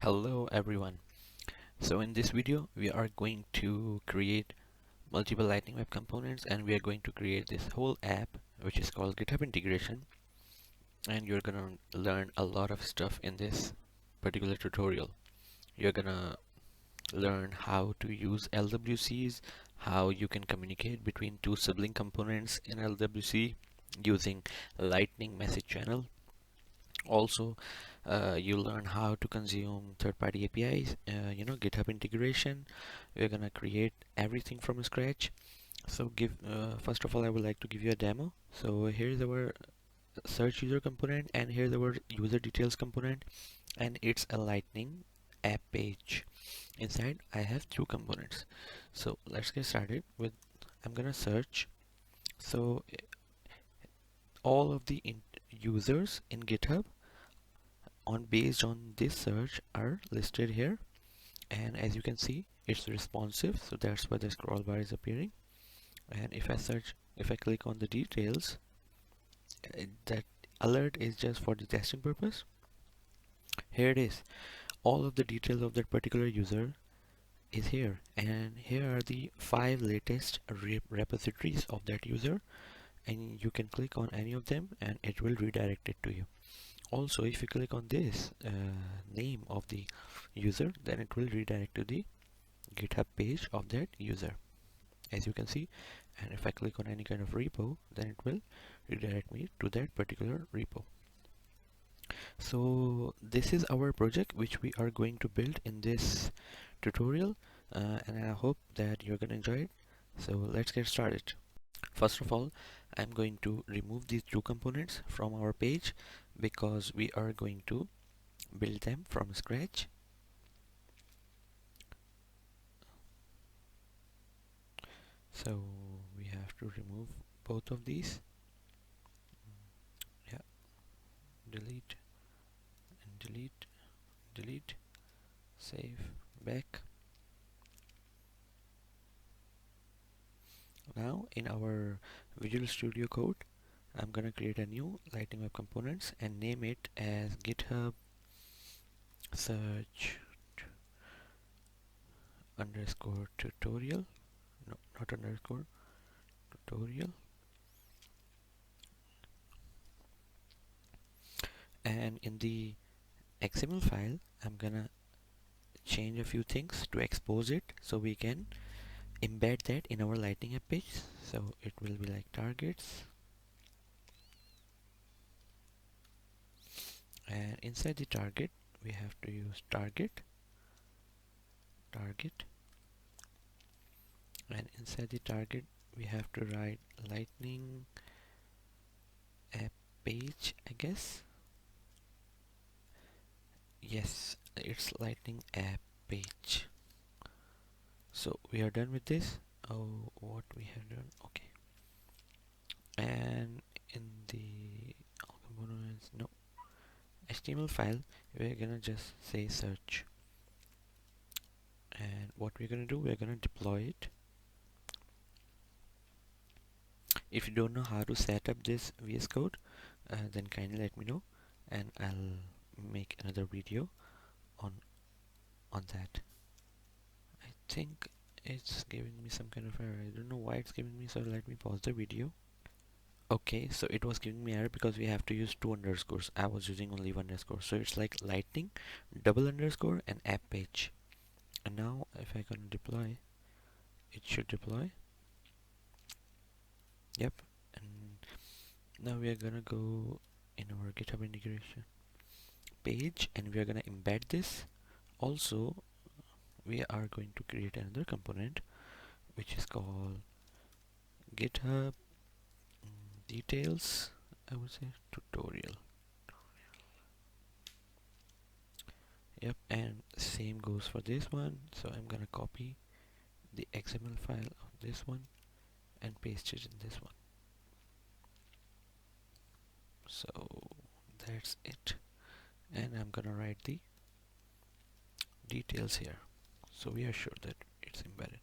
Hello everyone. So in this video we are going to create multiple Lightning Web components, and we are going to create this whole app which is called GitHub integration, and you're gonna learn a lot of stuff in this particular tutorial. You're gonna learn how to use LWCs, how you can communicate between two sibling components in LWC using Lightning message channel. Also, you learn how to consume third-party APIs, GitHub integration. We're gonna create everything from scratch. So first of all, I would like to give you a demo. So here's our search user component, and here's our user details component, and it's a Lightning app page. Inside, I have two components. So let's get started with. I'm gonna search. So all of the users in GitHub based on this search are listed here, and as you can see it's responsive, so that's why the scroll bar is appearing. And if I click on the details, that alert is just for the testing purpose. Here it is, all of the details of that particular user is here, and here are the 5 latest repositories of that user, and you can click on any of them and it will redirect it to you. Also, if you click on this name of the user, then it will redirect to the GitHub page of that user, as you can see. And if I click on any kind of repo, then it will redirect me to that particular repo. So this is our project which we are going to build in this tutorial, and I hope that you're gonna enjoy it. So let's get started. First of all, I'm going to remove these two components from our page because we are going to build them from scratch. So we have to remove both of these. Yeah, delete and delete, delete, save, back. Now in our Visual Studio Code, I'm gonna create a new Lightning Web Components and name it as GitHub search underscore tutorial. No, not underscore, tutorial. And in the XML file, I'm gonna change a few things to expose it so we can embed that in our Lightning app page. So it will be like targets, and inside the target we have to use target, and inside the target we have to write Lightning app page, I guess. Yes, it's Lightning app page. So we are done with this. Oh, what we have done, okay. And in the components, no, HTML file, we're gonna just say search, and what we're gonna do, we're gonna deploy it. If you don't know how to set up this VS Code, then kindly let me know, and I'll make another video on that. I think it's giving me some kind of error. I don't know why it's giving me, so let me pause the video. Okay, so it was giving me error because we have to use 2 underscores. I was using only 1 underscore, so it's like Lightning double underscore and app page. And now if I can deploy, it should deploy. Yep. And now we are gonna go in our GitHub integration page, and we are gonna embed this. Also, we are going to create another component which is called GitHub details, I would say tutorial. Yep, and same goes for this one. So I'm gonna copy the XML file of this one and paste it in this one. So that's it, and I'm gonna write the details here so we are sure that it's embedded.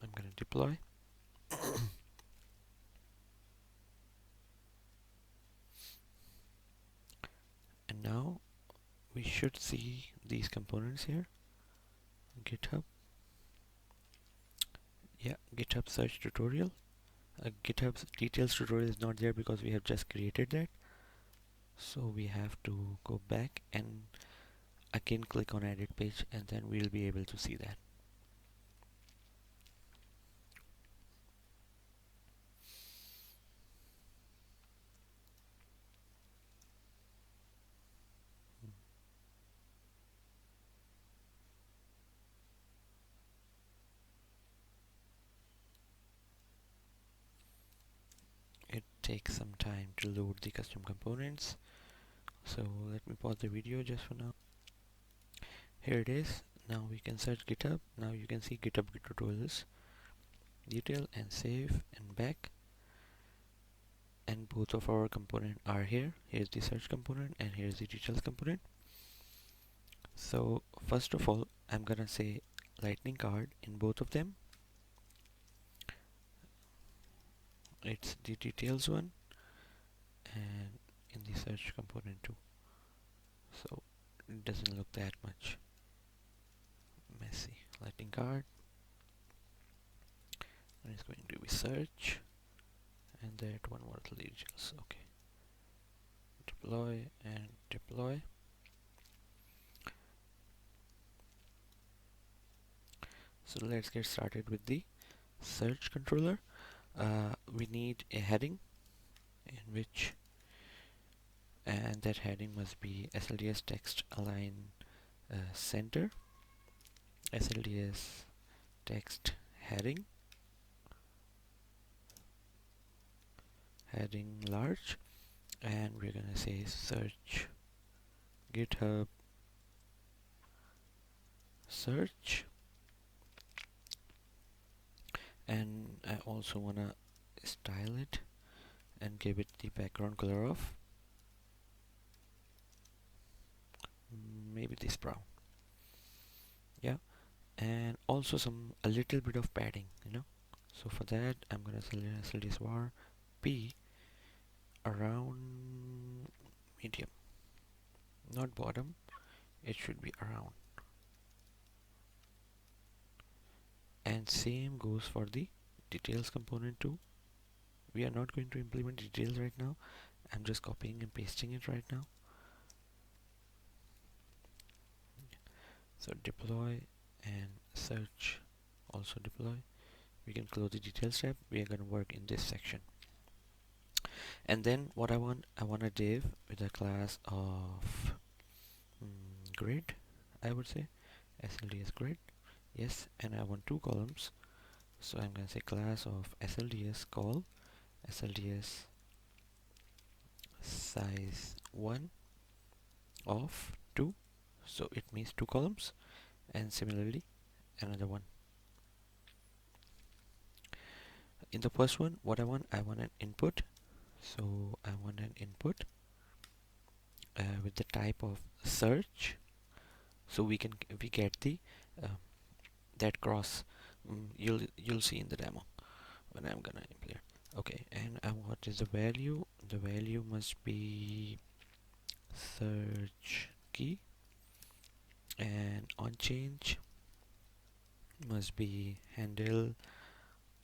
I'm gonna deploy. And now we should see these components here. GitHub, yeah, GitHub search tutorial. GitHub's details tutorial is not there because we have just created that. So we have to go back and again click on edit page, and then we'll be able to see that. It takes some time to load the custom components, so let me pause the video just for now. Here it is. Now we can search GitHub. Now you can see GitHub tutorials, detail, and save and back, and both of our component are here. Here's the search component and here's the details component. So first of all, I'm gonna say lightning card in both of them. It's the details one, and in the search component too. So it doesn't look that much messy. Lightning card, and it's going to be search, and that one more details. Okay, deploy and deploy. So let's get started with the search controller. We need a heading in which, and that heading must be SLDS text align center, SLDS text heading large, and we're gonna say search GitHub search, and I also wanna style it and give it the background color of maybe this brown, yeah, and also a little bit of padding, so for that I'm gonna select SLDS var p around medium, not bottom, it should be around. And same goes for the details component too. We are not going to implement details right now. I'm just copying and pasting it right now. So deploy and search, also deploy. We can close the details tab. We are going to work in this section. And then what I want a div with a class of grid, I would say SLDS grid, yes, and I want 2 columns. So I'm going to say class of SLDS call SLDS size 1 of 2, so it means 2 columns, and similarly another one. In the first one, what I want an input, so I want an input with the type of search, so we get the that cross. You'll see in the demo when I'm gonna implement. Okay, and what is the value? The value must be search key, and on change must be handle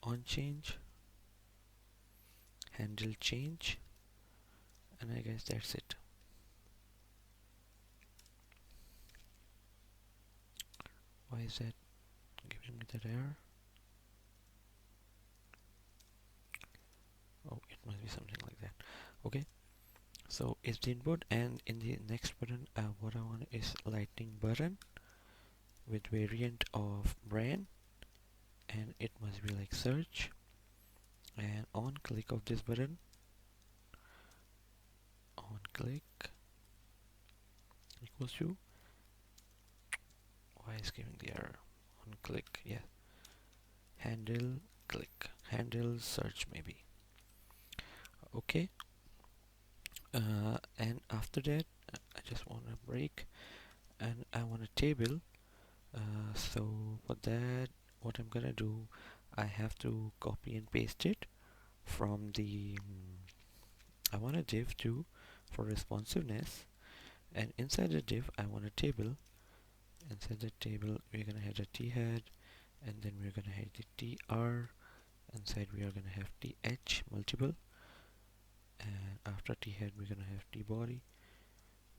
on change, handle change, and I guess that's it. Why is that giving me that error? Oh, it must be something like that. Okay, so it's the input, and in the next button, what I want is lightning button with variant of brand, and it must be like search, and on click of this button, on click equals to, why is giving the error? On click, yeah, handle click, handle search maybe. Okay, and after that I just want a break, and I want a table. So for that, what I'm gonna do, I have to copy and paste it from the I want a div too for responsiveness, And inside the div I want a table. Inside the table we're gonna have a t head, and then we're gonna have the tr. Inside we are gonna have th multiple, and after t head we're gonna have t body.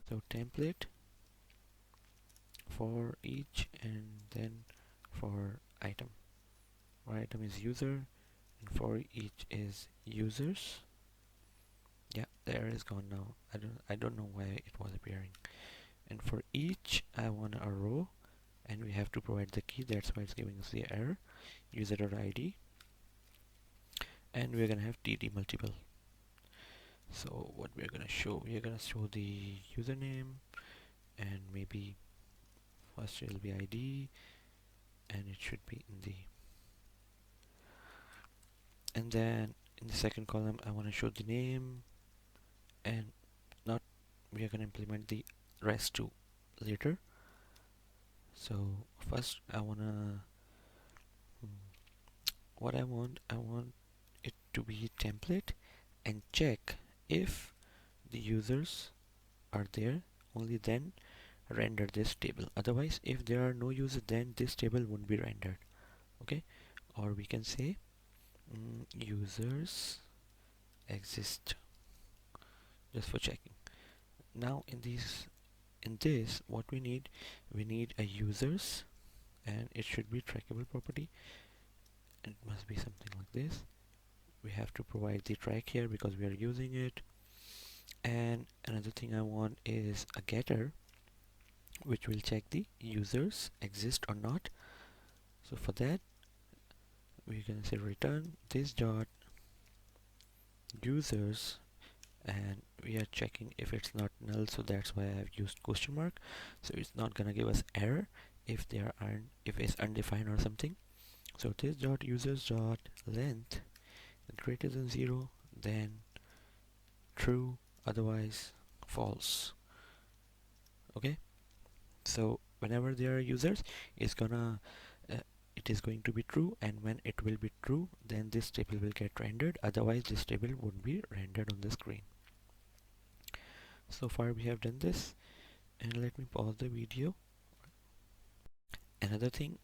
So template for each, and then for item. For item is user, and for each is users. Yeah, the error is gone now. I don't know why it was appearing. And for each I want a row, and we have to provide the key. That's why it's giving us the error. User.id, and we're gonna have td multiple. So what we're gonna show, we're gonna show the username, and maybe first it'll be id, and it should be in the, and then in the second column I want to show the name, and not, we are gonna implement the rest too later. So first I wanna, what I want it to be template, and check if the users are there, only then render this table. Otherwise, if there are no users, then this table won't be rendered. Okay, or we can say users exist, just for checking. Now in this what we need a users, and it should be trackable property, and it must be something like this. We have to provide the track here because we are using it. And another thing I want is a getter which will check the users exist or not. So for that we're gonna say return this dot users, and we are checking if it's not null, so that's why I've used question mark. So it's not gonna give us error if there aren't, if it's undefined or something. So this dot users dot length greater than 0, then true, otherwise false. Okay, so whenever there are users, it's gonna it is going to be true, and when it will be true, then this table will get rendered. Otherwise this table won't be rendered on the screen. So far we have done this, and let me pause the video. Another thing,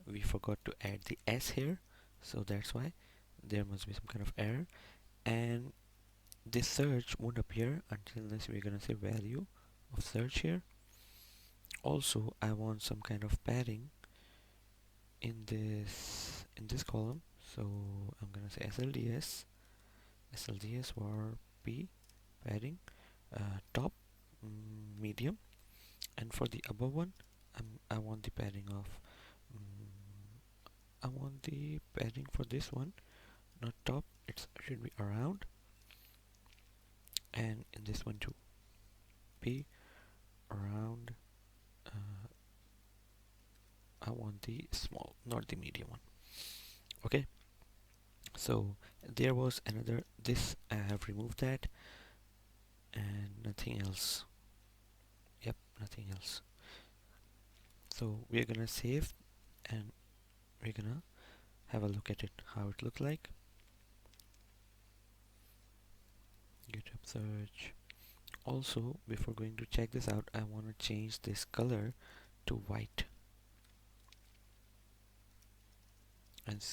we forgot to add the s here, so that's why there must be some kind of error, and this search won't appear until unless we're gonna say value of search here. Also I want some kind of padding in this column, so I'm gonna say SLDS var p padding top, medium, and for the above one I want the padding of I want the padding for this one, not top, it should be around, and in this one too, p around. I want the small, not the medium one. Okay, so there was another, this I have removed that, and nothing else. Yep, nothing else. So we're gonna save, and we're gonna have a look at it, how it looked like. GitHub search. Also, before going to check this out, I want to change this color to white, and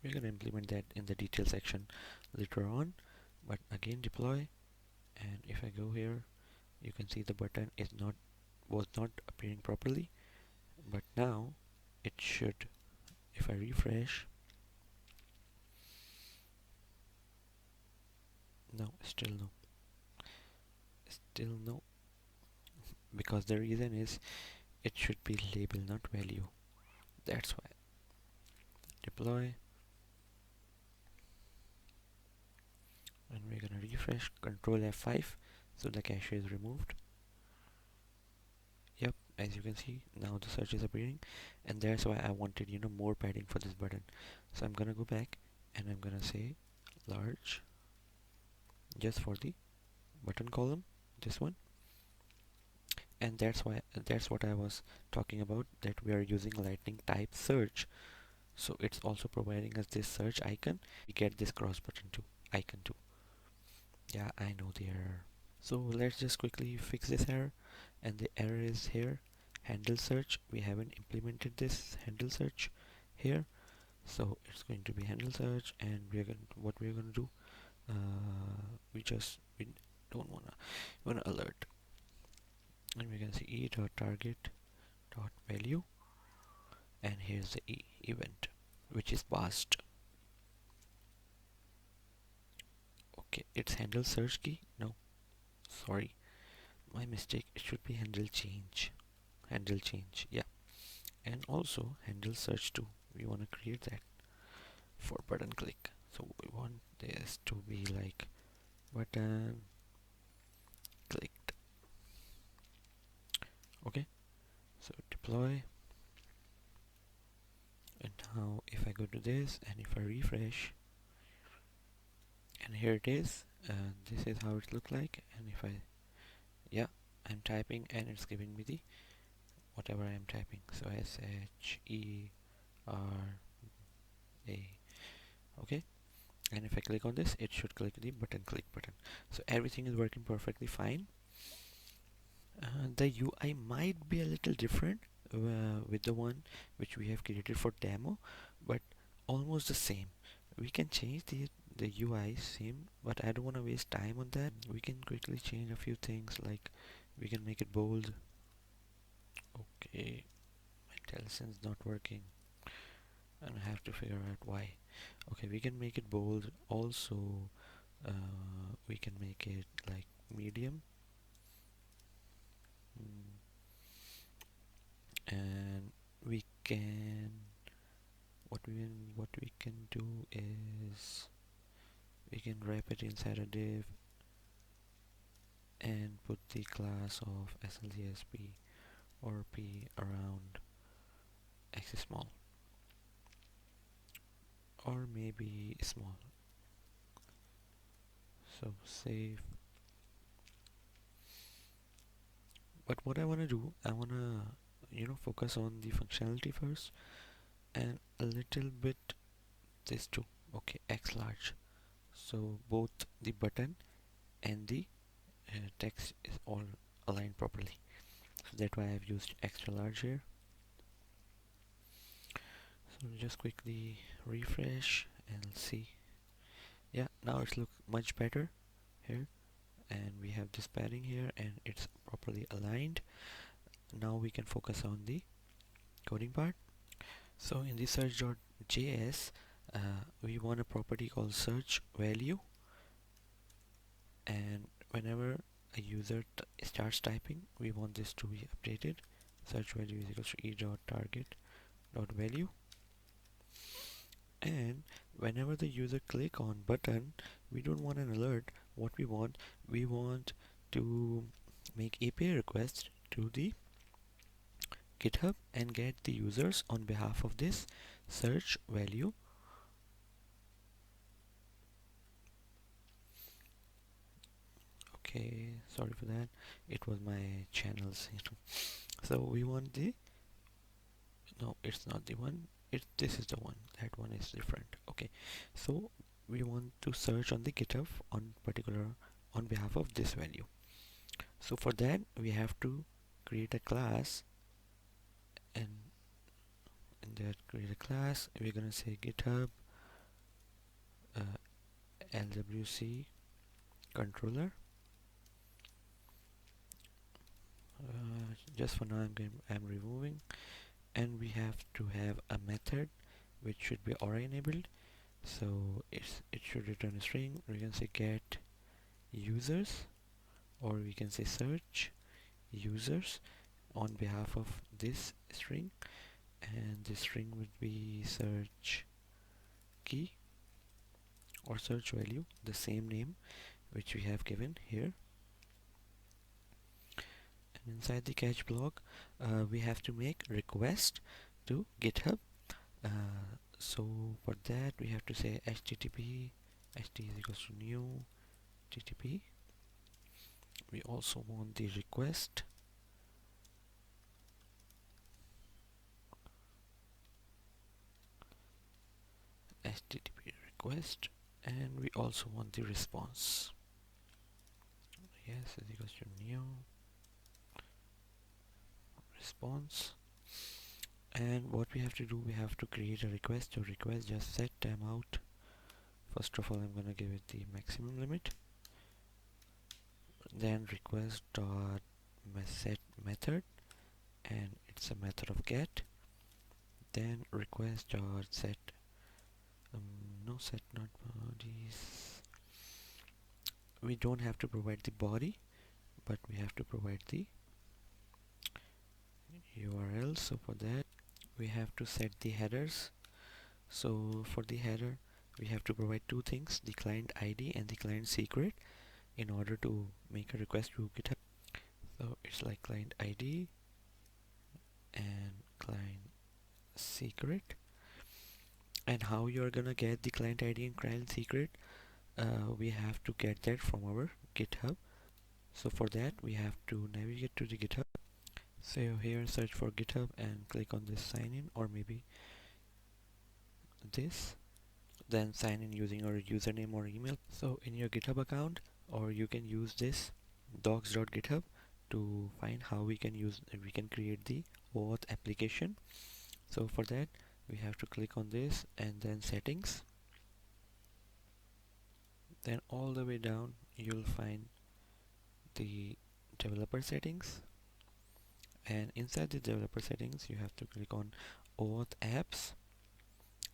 we're gonna implement that in the detail section later on. But again, deploy, and if I go here, you can see the button was not appearing properly, but now it should. If I refresh, no, still no, because the reason is it should be label, not value. That's why. Deploy, and we're gonna refresh, control F5, so the cache is removed. Yep, as you can see, now the search is appearing, and that's why I wanted, more padding for this button. So I'm gonna go back, and I'm gonna say large, just for the button column, this one. And that's what I was talking about, that we are using lightning type search, so it's also providing us this search icon. We get this cross button too, icon too. Yeah, I know the error. So let's just quickly fix this error, and the error is here, handle search. We haven't implemented this handle search here, so it's going to be handle search, and what we're going to do, we don't wanna alert, and we can see e.target.value, and here's the event which is passed. Okay, it's handle search key. No, sorry, my mistake. It should be handle change, yeah, and also handle search too. We want to create that for button click, so we want this to be like button clicked. Okay, so deploy, and now if I go to this and if I refresh, and here it is, this is how it looks like. And if I, yeah, I'm typing and it's giving me the whatever I'm typing, so SHERA. Okay, and if I click on this, it should click the button click button. So everything is working perfectly fine. The UI might be a little different with the one which we have created for demo, but almost the same. We can change the UI same, but I don't want to waste time on that. We can quickly change a few things, like we can make it bold. Okay, my telesense not working, and I have to figure out why. Okay, we can make it bold. Also, we can make it like medium. And we can what we can do is we can wrap it inside a div and put the class of SLCSP or P around x is small, or maybe small. So save. But what I want to do, I want to focus on the functionality first, and a little bit this too. Okay, x large, so both the button and the text is all aligned properly. So that's why I've used extra large here. So just quickly refresh and see. Yeah, now it's look much better here, and we have this padding here and it's properly aligned. Now we can focus on the coding part. So in the search.js, we want a property called search value, and whenever a user starts typing, we want this to be updated. Search value is equals to e.target.value, and whenever the user click on button, we don't want an alert. What we want to make API requests to the GitHub and get the users on behalf of this search value. Okay, sorry for that, it was my channels. So we want the, no, it's not the one, this is the one, that one is different. Okay, so we want to search on the GitHub on behalf of this value. So for that we have to create a class, and in that create a class we're gonna say GitHub LWC controller. Just for now I'm removing, and we have to have a method which should be aura enabled. So it should return a string. We can say get users, or we can say search users on behalf of this string, and this string would be search key or search value, the same name which we have given here. And inside the catch block, we have to make request to GitHub. So for that we have to say http ht is equals to new http. We also want the request http request, and we also want the response. yes is equals to new response. And what we have to do, we have to create a request. To request, just set timeout. First of all, I'm gonna give it the maximum limit. Then request dot set method, and it's a method of get. Then request dot set no set not bodies. We don't have to provide the body, but we have to provide the URL. So for that, we have to set the headers. So for the header, we have to provide two things: the client ID and the client secret, in order to make a request to GitHub. So it's like client ID and client secret. And how you're gonna get the client ID and client secret, we have to get that from our GitHub. So for that, we have to navigate to the GitHub. So here, search for GitHub and click on this sign in, or maybe this. Then sign in using your username or email. So in your GitHub account, or you can use this docs.github to find how we can create the OAuth application. So for that, we have to click on this and then settings. Then all the way down, you'll find the developer settings, and inside the developer settings, you have to click on OAuth apps.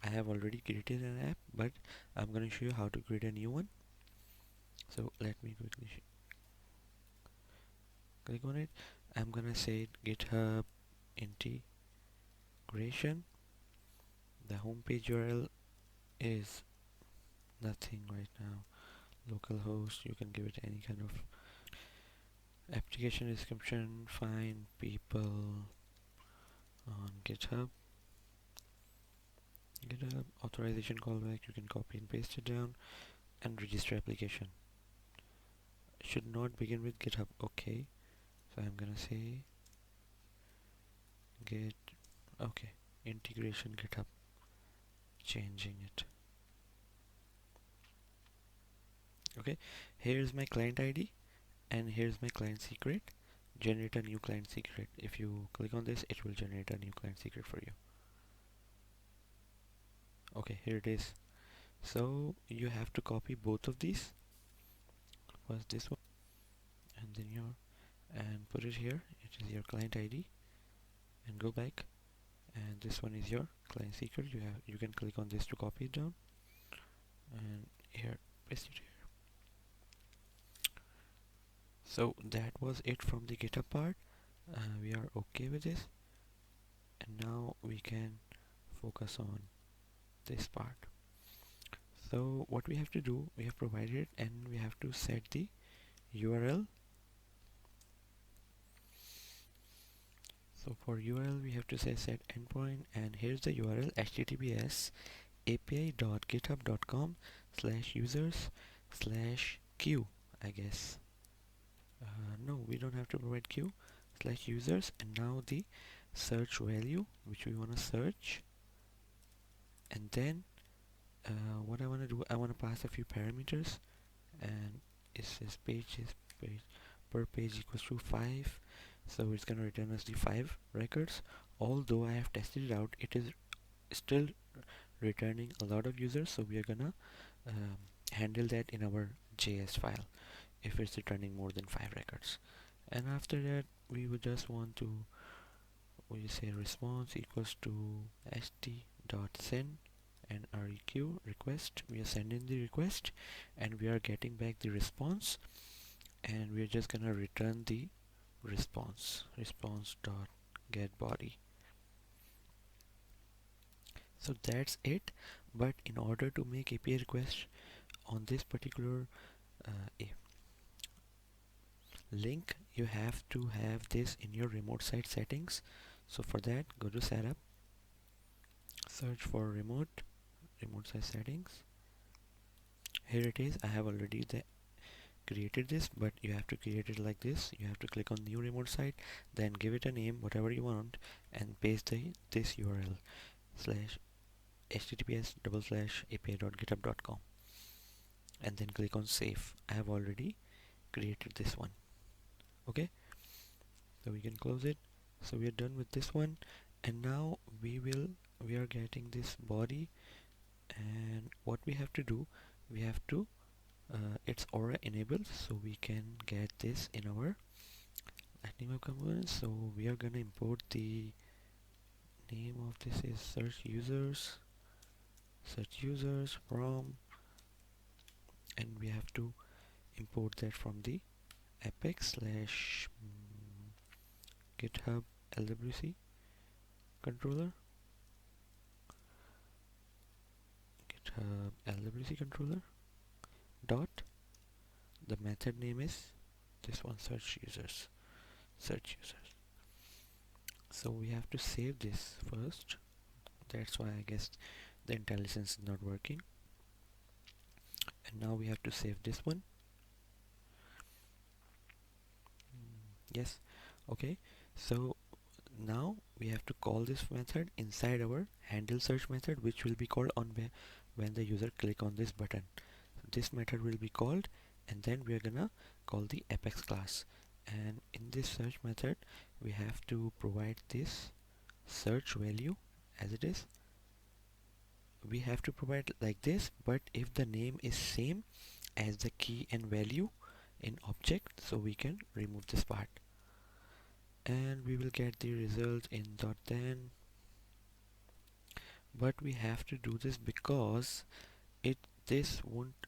I have already created an app, but I'm going to show you how to create a new one. So let me quickly click on it. I'm going to say GitHub integration. The homepage URL is nothing right now. Localhost, you can give it any kind of application description. Find people on GitHub. GitHub authorization callback, you can copy and paste it down. And register application. Should not begin with GitHub. Okay, so I'm gonna say git okay integration GitHub, changing it. Okay, here's my client ID and here's my client secret. Generate a new client secret. If you click on this, it will generate a new client secret for you. Okay, here it is. So you have to copy both of these. First this one, and then and put it here. It is your client ID, and go back, and this one is your client secret. You can click on this to copy it down, and here paste it here. So that was it from the GitHub part. We are okay with this, and now we can focus on this part. So what we have to do, we have provided it, and we have to set the URL. So for URL, we have to say set endpoint, and here's the URL: https api.github.com/users/q, I guess. No, we don't have to provide q/users. And now the search value which we want to search, and then what I want to do, I want to pass a few parameters, and it says page per page equals to 5, so it's going to return us the 5 records. Although I have tested it out, it is still returning a lot of users, so we are gonna handle that in our JS file if it's returning more than 5 records. And after that, we would just want to, we say response equals to st.send and req request. We are sending the request and we are getting back the response, and we are just gonna return the response dot get body. So that's it. But in order to make API request on this particular link, you have to have this in your remote site settings. So for that, go to setup, search for remote site settings. Here it is. I have already created this, but you have to create it like this. You have to click on new remote site, then give it a name whatever you want, and paste this URL /https://api.github.com, and then click on save. I have already created this one. Okay, so we can close it. So we are done with this one, and now we are getting this body, and what we have to do, we have to it's aura enabled, so we can get this in our lightning web components. So we are gonna import the name of this is search users from, and we have to import that from the apex slash GitHub LWC controller, GitHub LWC controller dot, the method name is this one, search users. So we have to save this first. That's why I guess the IntelliSense is not working. And now we have to save this one. Yes. Okay. So now we have to call this method inside our handle search method, which will be called on when the user click on this button. So this method will be called, and then we are gonna call the apex class. And in this search method, we have to provide this search value as it is. We have to provide like this, but if the name is same as the key and value in object, so we can remove this part, and we will get the result in .then. But we have to do this because this won't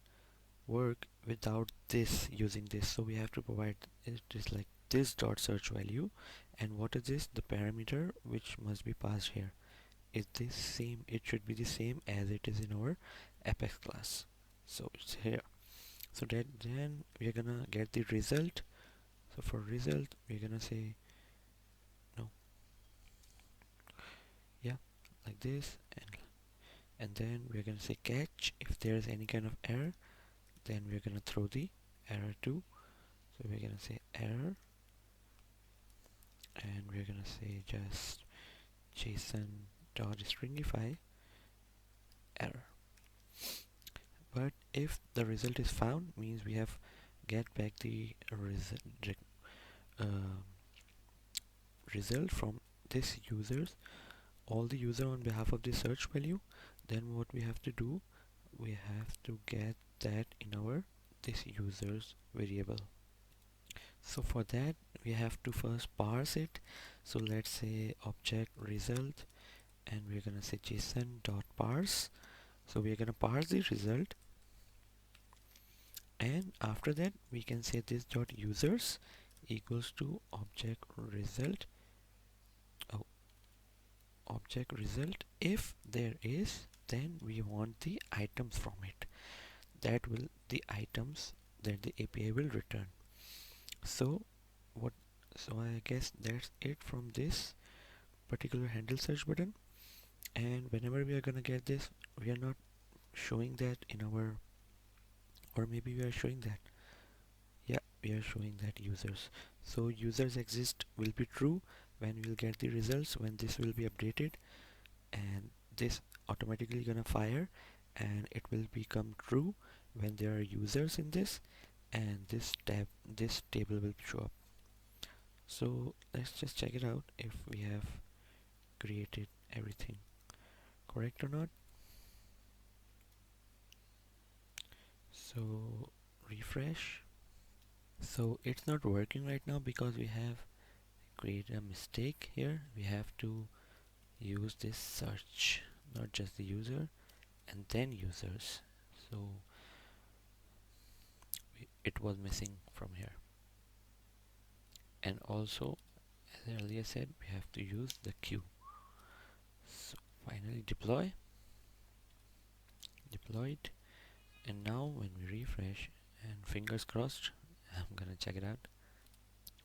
work without this, using this. So we have to provide it is like this dot search value, and what is this, the parameter which must be passed here is this same, it should be the same as it is in our apex class, so it's here. So that then we are gonna get the result. So for result we're gonna say no, yeah, like this, and then we're gonna say catch. If there is any kind of error, then we're gonna throw the error too. So we're gonna say error, and we're gonna say just JSON.stringify error. But if the result is found, means we have get back the result from this users, all the user on behalf of the search value. Then what we have to do, we have to get that in our this users variable. So for that we have to first parse it. So let's say object result, and we're gonna say JSON.parse. So we're gonna parse the result, and after that we can say this dot users equals to object result. Object result, if there is, then we want the items from it, that will the items that the API will return. So I guess that's it from this particular handle search button. And whenever we are gonna get this, we are not showing that in our, or maybe we are showing that, yeah, we are showing that users. So users exist will be true when we'll get the results, when this will be updated, and this automatically gonna fire, and it will become true when there are users in this, and this table will show up. So let's just check it out if we have created everything correct or not. So refresh. So it's not working right now because we have created a mistake here. We have to use this search, not just the user, and then users. So it was missing from here. And also, as I earlier said, we have to use the queue. So finally deploy it, and now when we refresh, and fingers crossed, I'm gonna check it out.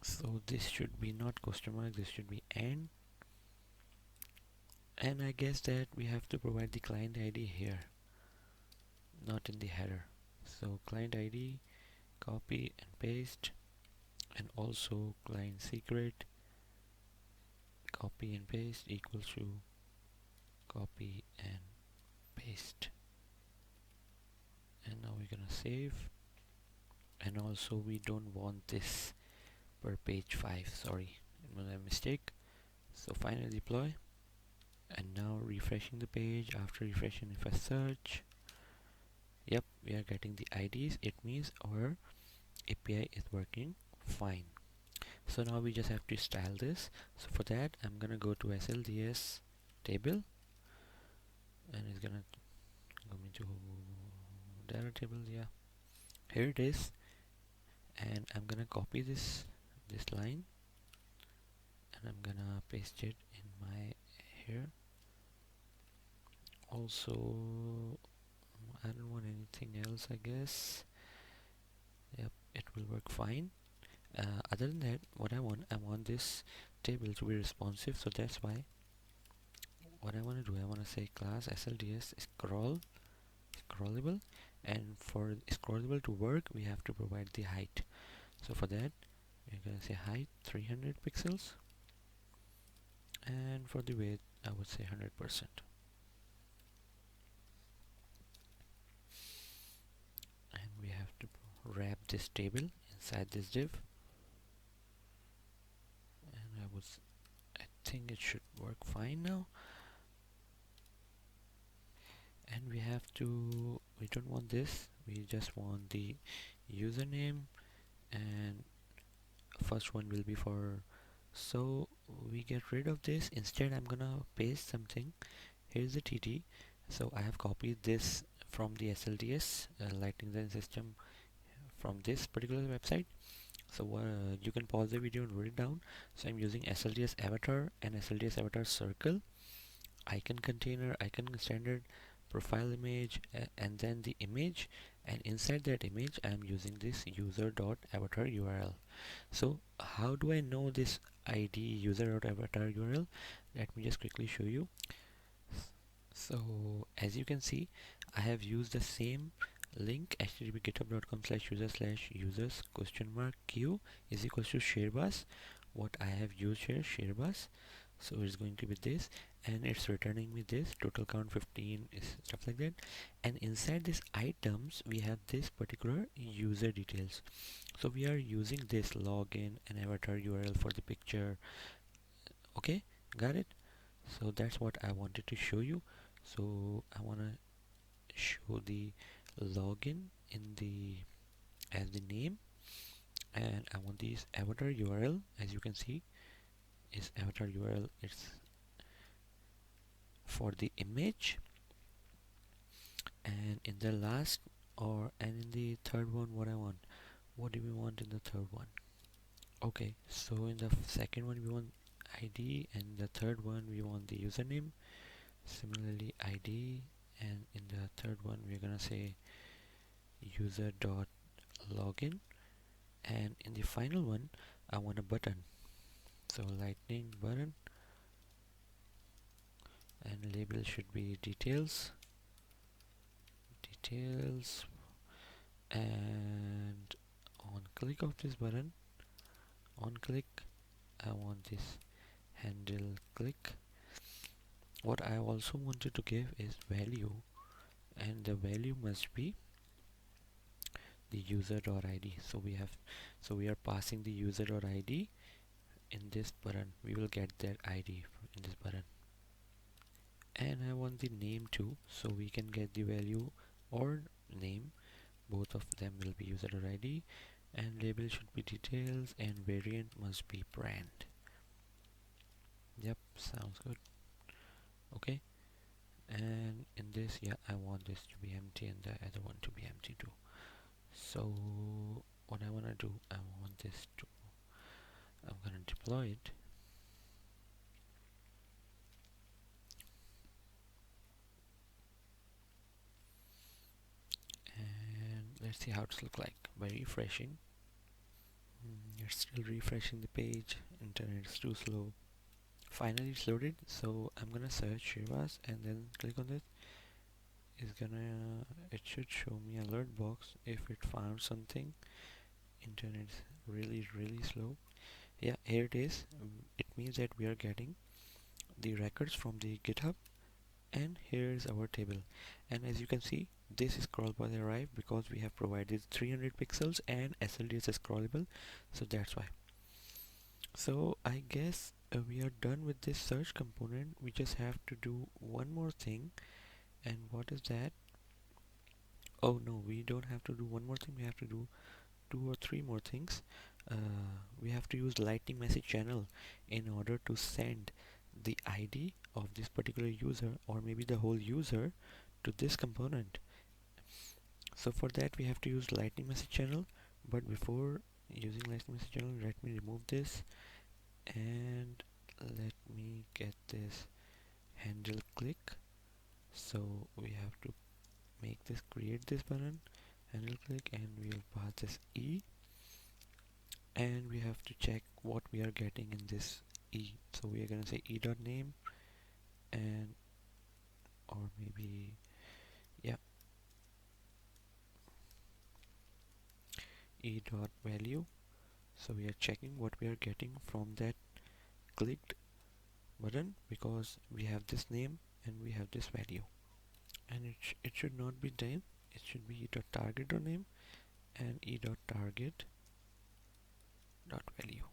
So this should be not question mark, this should be and I guess that we have to provide the client ID here, not in the header. So client ID, copy and paste, and also client secret, copy and paste equals to copy and paste. And now we're gonna save, and also we don't want this per page 5, sorry, it was a mistake. So finally deploy, and now refreshing the page. After refreshing, if I search, yep, we are getting the IDs. It means our API is working fine. So now we just have to style this. So for that, I'm gonna go to SLDS table, and it's gonna go me to data table. Yeah, here it is, and I'm gonna copy this line, and I'm gonna paste it in my here. Also, I don't want anything else, I guess. Yep, it will work fine. Other than that, what I want this table to be responsive, so that's why what I want to do, I want to say class SLDS scrollable, and for scrollable to work, we have to provide the height. So for that, we're gonna say height 300 pixels, and for the width, I would say 100%. And we have to wrap this table inside this div, and I think it should work fine now. And we don't want this, we just want the username, and first one will be for, so we get rid of this. Instead, I'm gonna paste something. Here's the TT. So I have copied this from the SLDS Lightning Design System, from this particular website. So you can pause the video and write it down. So I'm using SLDS avatar and SLDS avatar circle, icon container, icon standard, profile image, and then the image, and inside that image I am using this user.avatar URL. So how do I know this ID user.avatar URL? Let me just quickly show you. So as you can see, I have used the same link, http github.com/user/users q is equals to sharebus. What I have used here, sharebus. So it's going to be this, and it's returning me this total count 15 is stuff like that. And inside this items, we have this particular user details. So we are using this login and avatar URL for the picture. Okay, got it? So that's what I wanted to show you. So I want to show the login in the as the name, and I want this avatar URL. As you can see, is avatar URL, it's for the image, and in the last and in the third one, what do we want in the third one? Okay, so in the second one we want ID, and the third one we want the username. Similarly ID, and in the third one we're gonna say user.login, and in the final one I want a button, so lightning button, and label should be details, and on click of this button, on click, I want this handle click. What I also wanted to give is value, and the value must be the user.id. So we are passing the user.id in this button. We will get that ID in this button, and I want the name too, so we can get the value or name. Both of them will be user.id, and label should be details, and variant must be brand. Yep, sounds good. Okay, and in this, yeah, I want this to be empty and the other one to be empty too. So what I want to do, I'm gonna deploy it, and let's see how it's look like by refreshing. It's still refreshing the page, internet is too slow. Finally it's loaded, so I'm gonna search Shivas and then click on this. It should show me alert box if it found something. Internet is really slow. Yeah, here it is. It means that we are getting the records from the GitHub, and here is our table. And as you can see, this scroll bar arrive because we have provided 300 pixels and SLD is scrollable, so that's why. So I guess we are done with this search component. We just have to do one more thing, and what is that? Oh no, we don't have to do one more thing, we have to do two or three more things. We have to use lightning message channel in order to send the ID of this particular user or maybe the whole user to this component. So for that we have to use lightning message channel, but before using lightning message channel, let me remove this and let me get this handle click. So we have to make this, create this button, handle click, and we'll pass this E, and we have to check what we are getting in this E. So we are going to say e.name, and or maybe, yeah, e.value. So we are checking what we are getting from that clicked button, because we have this name and we have this value, and it should not be name, it should be e.target.name and e.target.value.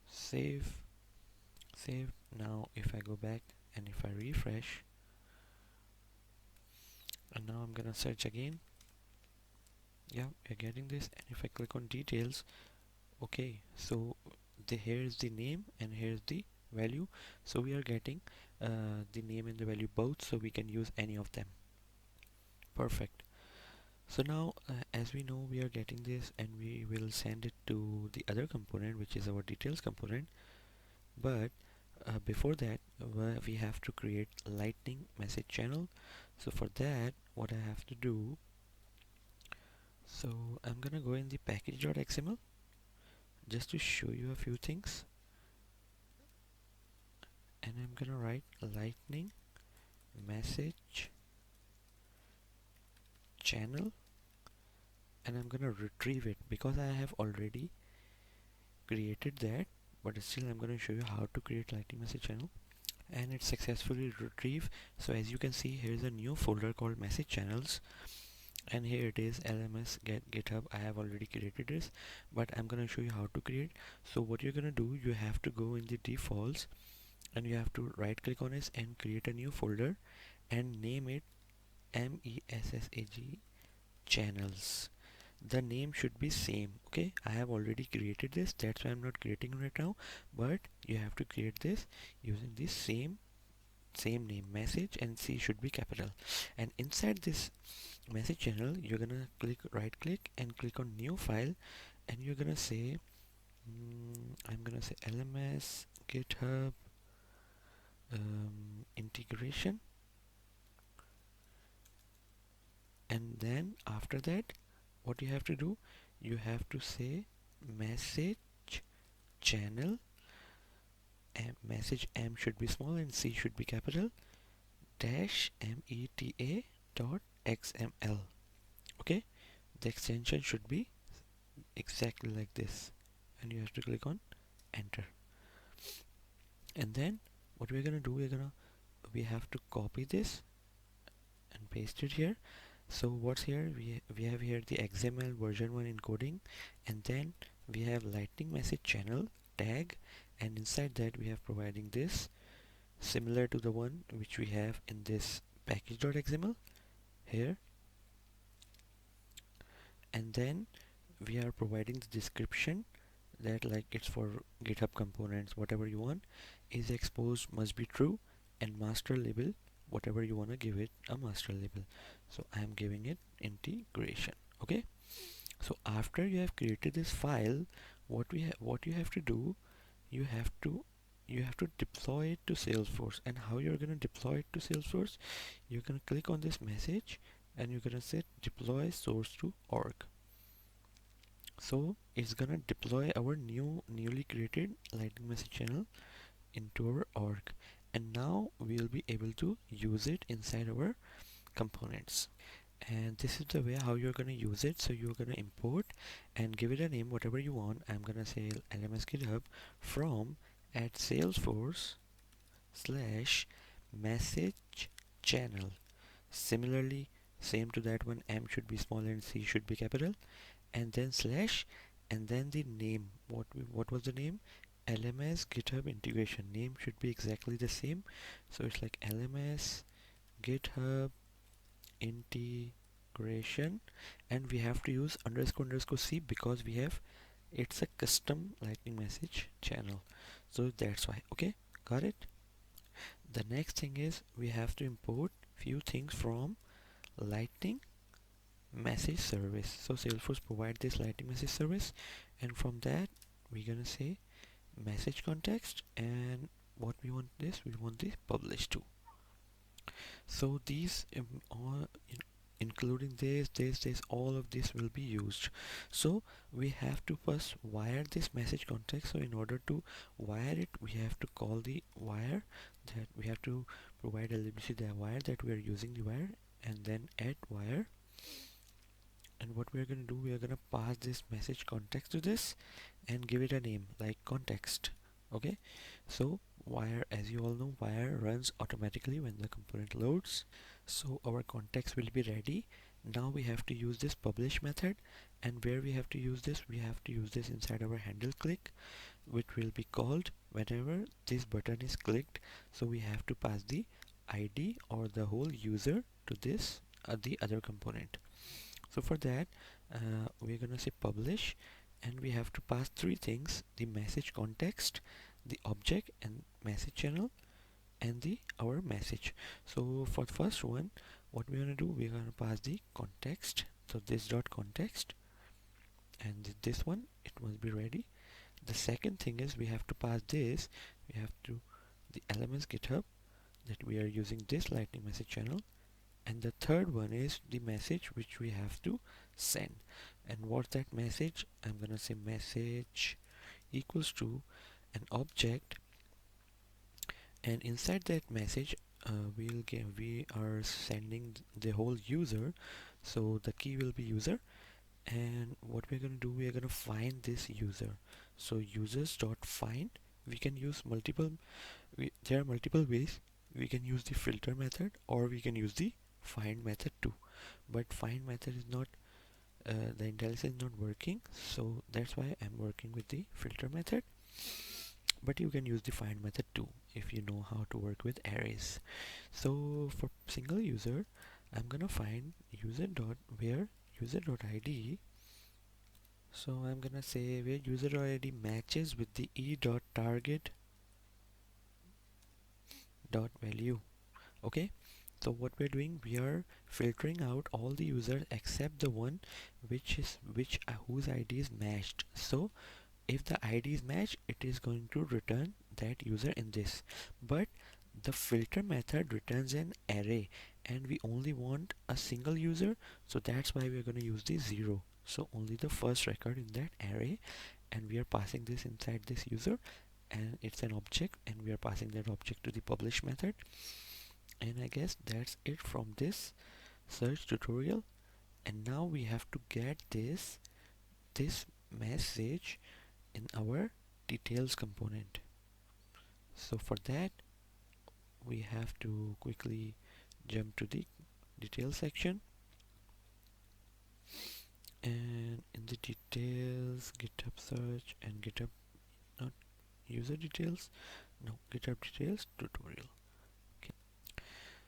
Save. Now if I go back and if I refresh, and now I'm gonna search again, yeah, we're getting this, and if I click on details, okay, so here is the name and here's the value, so we are getting the name and the value both, so we can use any of them. Perfect. So now as we know, we are getting this and we will send it to the other component, which is our details component. But before that, we have to create lightning message channel. So for that, what I have to do, so I'm gonna go in the package.xml just to show you a few things, and I'm gonna write lightning message channel, and I'm gonna retrieve it because I have already created that, but still I'm gonna show you how to create lightning message channel, and it's successfully retrieved. So as you can see, here's a new folder called message channels, and here it is, LMS get GitHub. I have already created this, but I'm gonna show you how to create. So what you're gonna do, you have to go in the defaults and you have to right click on it and create a new folder and name it message channels. The name should be same. Okay, I have already created this, that's why I'm not creating right now, but you have to create this using this same name, message, and C should be capital. And inside this message channel, you're gonna right click and click on new file, and you're gonna say I'm gonna say LMS GitHub integration, and then after that what you have to do, you have to say message channel, message M should be small and C should be capital, dash meta dot xml. Okay, the extension should be exactly like this, and you have to click on enter. And then what we're gonna do, we have to copy this and paste it here. So what's here, we have here the XML version 1 encoding, and then we have lightning message channel tag, and inside that we have providing this similar to the one which we have in this package.xml here, and then we are providing the description that like it's for GitHub components, whatever you want is exposed must be true, and master label, whatever you want to give it a master label. So I am giving it integration. Okay, so after you have created this file, what you have to do, you have to deploy it to Salesforce. And how you're going to deploy it to Salesforce, you're going to click on this message and you're going to say deploy source to org. So it's gonna deploy our newly created lightning message channel into our org, and now we'll be able to use it inside our components. And this is the way how you're gonna use it. So you're gonna import and give it a name whatever you want. I'm gonna say LMS GitHub from at Salesforce / message channel. Similarly, same to that one, M should be small and C should be capital, and then slash, and then the name. What was the name? LMS GitHub integration. Name should be exactly the same, so it's like LMS GitHub integration, and we have to use __ C because we have, it's a custom lightning message channel, so that's why. Okay, got it. The next thing is we have to import few things from lightning message service. So Salesforce provide this lightning message service, and from that we're gonna say message context, and what we want, this we want this publish to. So these all, including this, all of this will be used. So we have to first wire this message context. So in order to wire it, we have to call the wire, that we have to provide LWC the wire that we are using the wire, and then add wire. And what we are going to do, we are going to pass this message context to this and give it a name like context. Okay, so wire, as you all know, wire runs automatically when the component loads, so our context will be ready. Now we have to use this publish method, and where we have to use this, we have to use this inside our handle click, which will be called whenever this button is clicked. So we have to pass the ID or the whole user to this the other component. So for that, we're gonna say publish, and we have to pass three things: the message context, the object and message channel, and the our message. So for the first one, what we're gonna do, we're gonna pass the context. So this dot context, and this one, it must be ready. The second thing is we have to pass this. We have to the elements GitHub, that we are using this lightning message channel. And the third one is the message which we have to send. And what's that message? I'm gonna say message equals to an object, and inside that message we are sending the whole user, so the key will be user. And what we're gonna do, we are gonna find this user. So users dot find, we can use multiple, there are multiple ways. We can use the filter method, or we can use the find method too, but find method is not the IntelliSense is not working, so that's why I'm working with the filter method. But you can use the find method too if you know how to work with arrays. So for single user, I'm gonna find user dot where user dot id. So I'm gonna say where user dot id matches with the e dot target dot value. Okay, so what we're doing, we are filtering out all the users except the one whose ID is matched. So if the ID is matched, it is going to return that user in this, but the filter method returns an array, and we only want a single user, so that's why we're going to use the 0. So only the first record in that array, and we are passing this inside this user, and it's an object, and we are passing that object to the publish method. And I guess that's it from this search tutorial. And now we have to get this message in our details component. So for that, we have to quickly jump to the details section, and in the details, GitHub search and GitHub, not user details, no, GitHub details tutorial. Okay,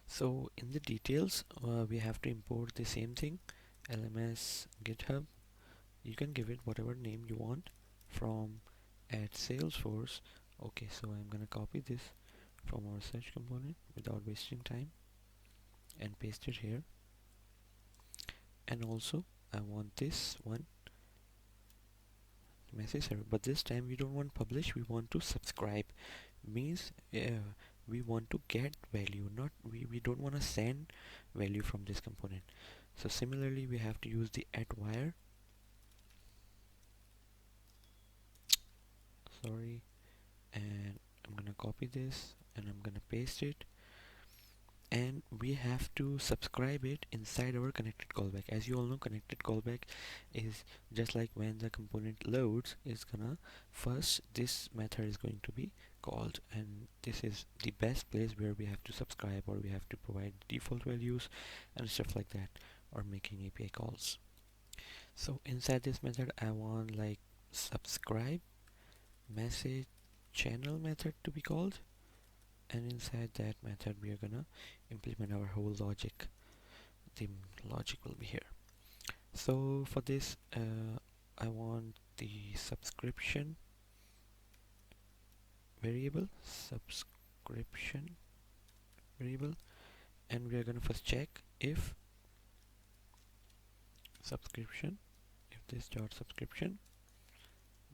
so in the details, we have to import the same thing, LMS GitHub. You can give it whatever name you want from at Salesforce. Okay, so I'm gonna copy this from our search component without wasting time and paste it here. And also I want this one message server, but this time we don't want publish, we want to subscribe. Means we want to get value, not we don't want to send value from this component. So similarly, we have to use the add wire. Sorry, and I'm gonna copy this and I'm gonna paste it. and we have to subscribe it inside our connected callback. As you all know, connected callback is just like when the component loads, it's gonna first this method is going to be called, and this is the best place where we have to subscribe, or we have to provide default values and stuff like that, or making API calls. So inside this method I want like subscribe message channel method to be called, and inside that method we are gonna implement our whole logic. The logic will be here. So for this I want the subscription variable, and we are gonna first check if subscription, if this dot subscription,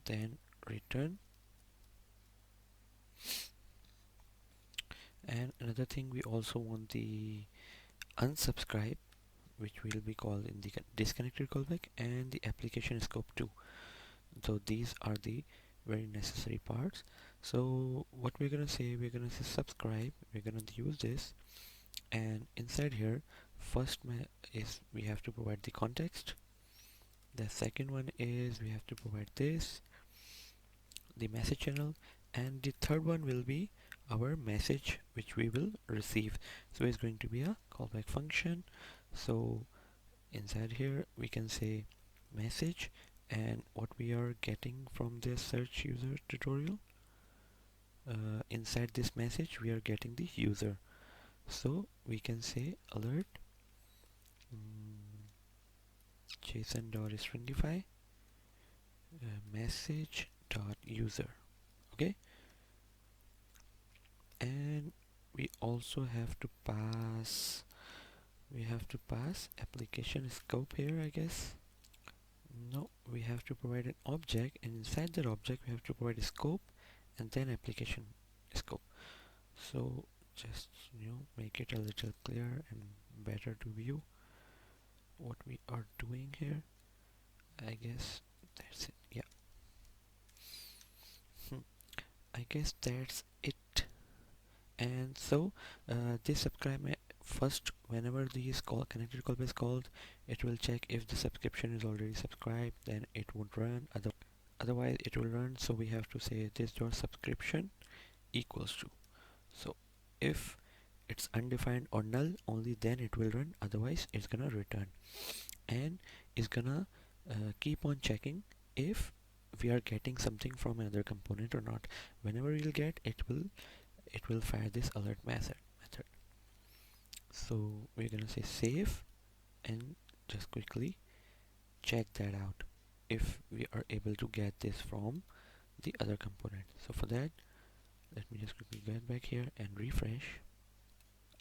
then return. And another thing, we also want the unsubscribe, which will be called in the disconnected callback, and the application scope too. So these are the very necessary parts. So what we're gonna say, we're gonna say subscribe, we're gonna use this, and inside here first is we have to provide the context. The second one is we have to provide this, the message channel, and the third one will be our message which we will receive. So it's going to be a callback function. So inside here we can say message, and what we are getting from this search user tutorial, inside this message we are getting the user. So we can say alert json.stringify message dot user. Okay, and we also have to pass application scope here, I guess. No, we have to provide an object, and inside that object we have to provide a scope and then application scope. So just make it a little clearer and better to view what we are doing here. I guess that's it. Yeah, I guess that's it. And so this subscribe first, whenever this connected callback is called, it will check if the subscription is already subscribed, then it won't run. Otherwise it will run. So we have to say this dot subscription equals to. So if it's undefined or null, only then it will run, otherwise it's gonna return, and it's gonna keep on checking if we are getting something from another component or not. Whenever we'll get, it will fire this alert method. So we're gonna say save and just quickly check that out if we are able to get this from the other component. So for that, let me just quickly get back here and refresh.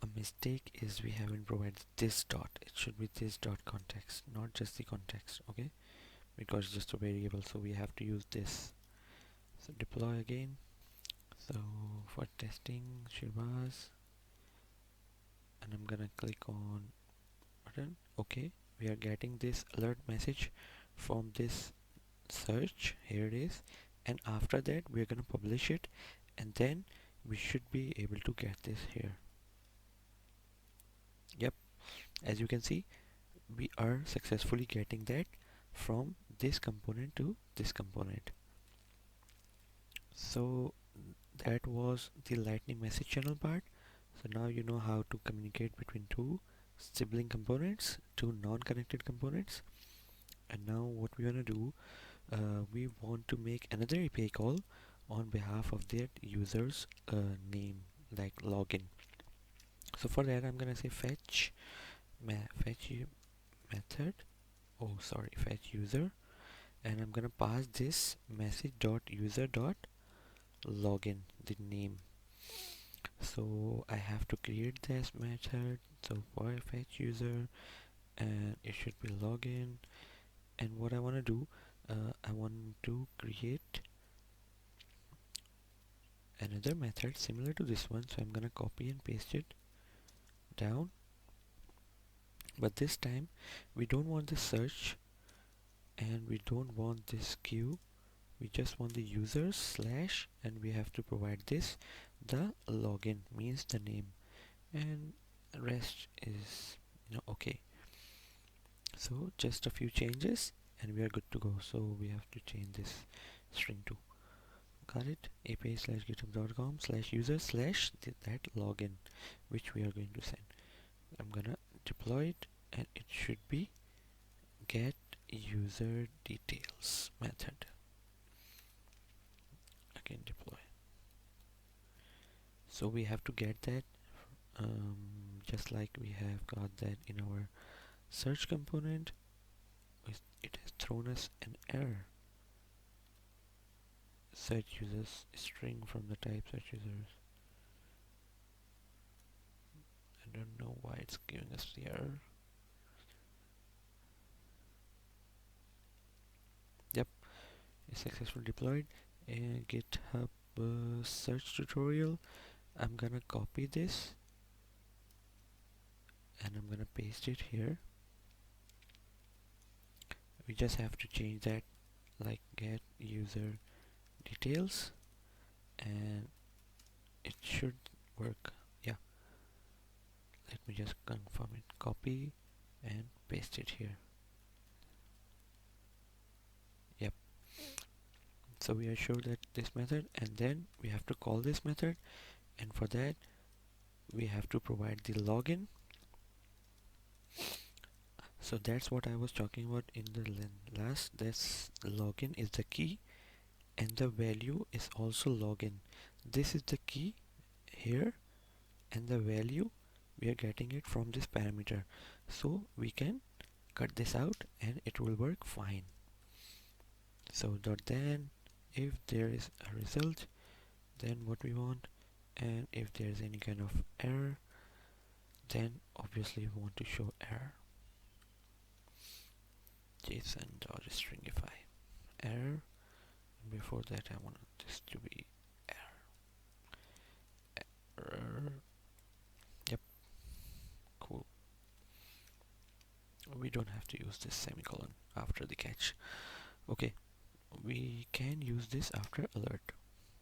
A mistake is we haven't provided this dot. It should be this dot context, not just the context. Okay, because it's just a variable, so we have to use this. So deploy again. So for testing Shirvaz, and I'm gonna click on button. Okay, we are getting this alert message from this search. Here it is, and after that we're gonna publish it, and then we should be able to get this here. Yep, as you can see, we are successfully getting that from this component to this component. So that was the lightning message channel part. So now you know how to communicate between two sibling components, two non-connected components. And now what we want to do, we want to make another API call on behalf of that user's name, like login. So for that I'm gonna say fetch method, fetch user, and I'm gonna pass this message dot user dot login, the name. So I have to create this method. So for fetch user, and it should be login. And what I want to do, I want to create another method similar to this one. So I'm gonna copy and paste it down, but this time we don't want the search and we don't want this queue. We just want the user slash, and we have to provide this, the login means the name, and rest is okay. So just a few changes and we are good to go. So we have to change this string to, got it, api/github.com/user/ that login which we are going to send. I'm gonna deploy it and it should be get user details method. Again deploy. So we have to get that just like we have got that in our search component. It has thrown us an error. Search users string from the type search users. I don't know why it's giving us the error. Yep, it's successfully deployed. And GitHub search tutorial. I'm gonna copy this and I'm gonna paste it here. We just have to change that, like get user details, and it should work. Yeah, let me just confirm it. Copy and paste it here. Yep, so we are sure that this method, and then we have to call this method, and for that we have to provide the login. So that's what I was talking about in the last. This login is the key and the value is also login. This is the key here and the value we are getting it from this parameter. So we can cut this out and it will work fine. So then if there is a result, then what we want, and if there is any kind of error, then obviously we want to show error. JSON.stringify error. Before that I want this to be error. Yep, cool. We don't have to use this semicolon after the catch. Okay, we can use this after alert.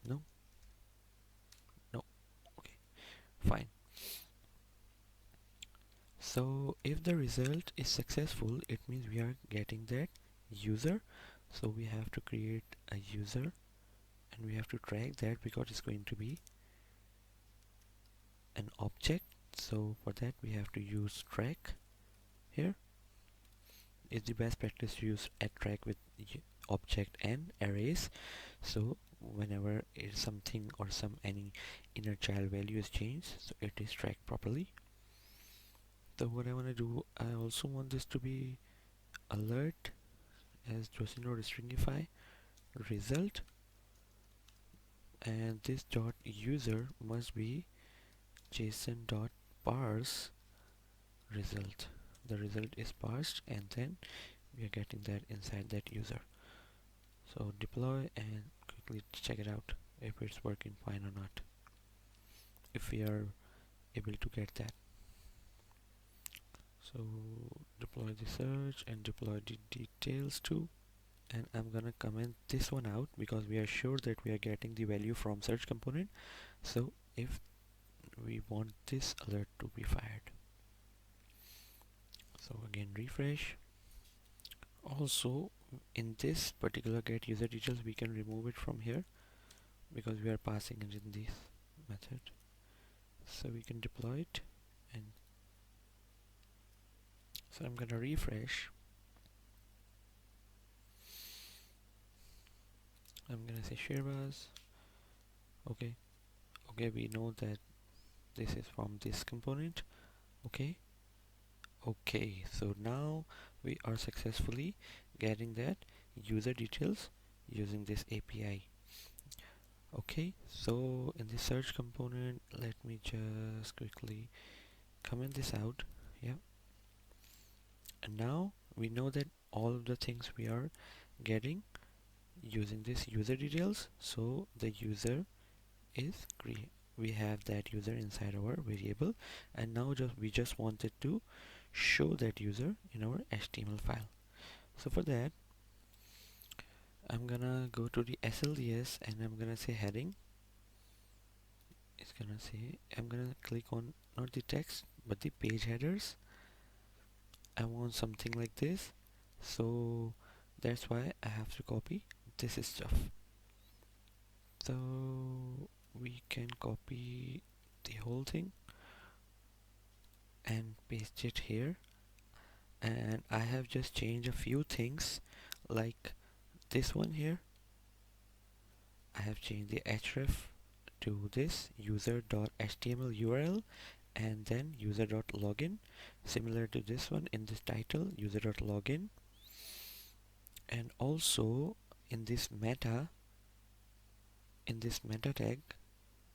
No, okay, fine. So if the result is successful, it means we are getting that user. So we have to create a user and we have to track that because it's going to be an object. So for that we have to use track here. It's the best practice to use a track with object and arrays. So whenever something or any inner child value is changed, so it is tracked properly. So what I want to do, I also want this to be alert as JSON.stringify result, and this dot user must be JSON.parse result. The result is parsed and then we are getting that inside that user. So deploy and quickly check it out if it's working fine or not, if we are able to get that. So deploy the search and deploy the details too, and I'm gonna comment this one out because we are sure that we are getting the value from search component. So if we want this alert to be fired, so again refresh. Also in this particular get user details we can remove it from here because we are passing it in this method. So we can deploy it, and so I'm gonna refresh. I'm gonna say share bus. Okay, we know that this is from this component. Okay, so now we are successfully getting that user details using this API. Okay, so in the search component, let me just quickly comment this out. Yeah, and now we know that all of the things we are getting using this user details. So the user is we have that user inside our variable, and now we just wanted to show that user in our HTML file. So for that I'm gonna go to the SLDS and I'm gonna say heading. It's gonna say, I'm gonna click on not the text but the page headers, I want something like this. So that's why I have to copy this stuff. So we can copy the whole thing and paste it here. And I have just changed a few things, like this one here. I have changed the href to this user.html URL and then user.login, similar to this one in this title, user.login. And also in this meta tag,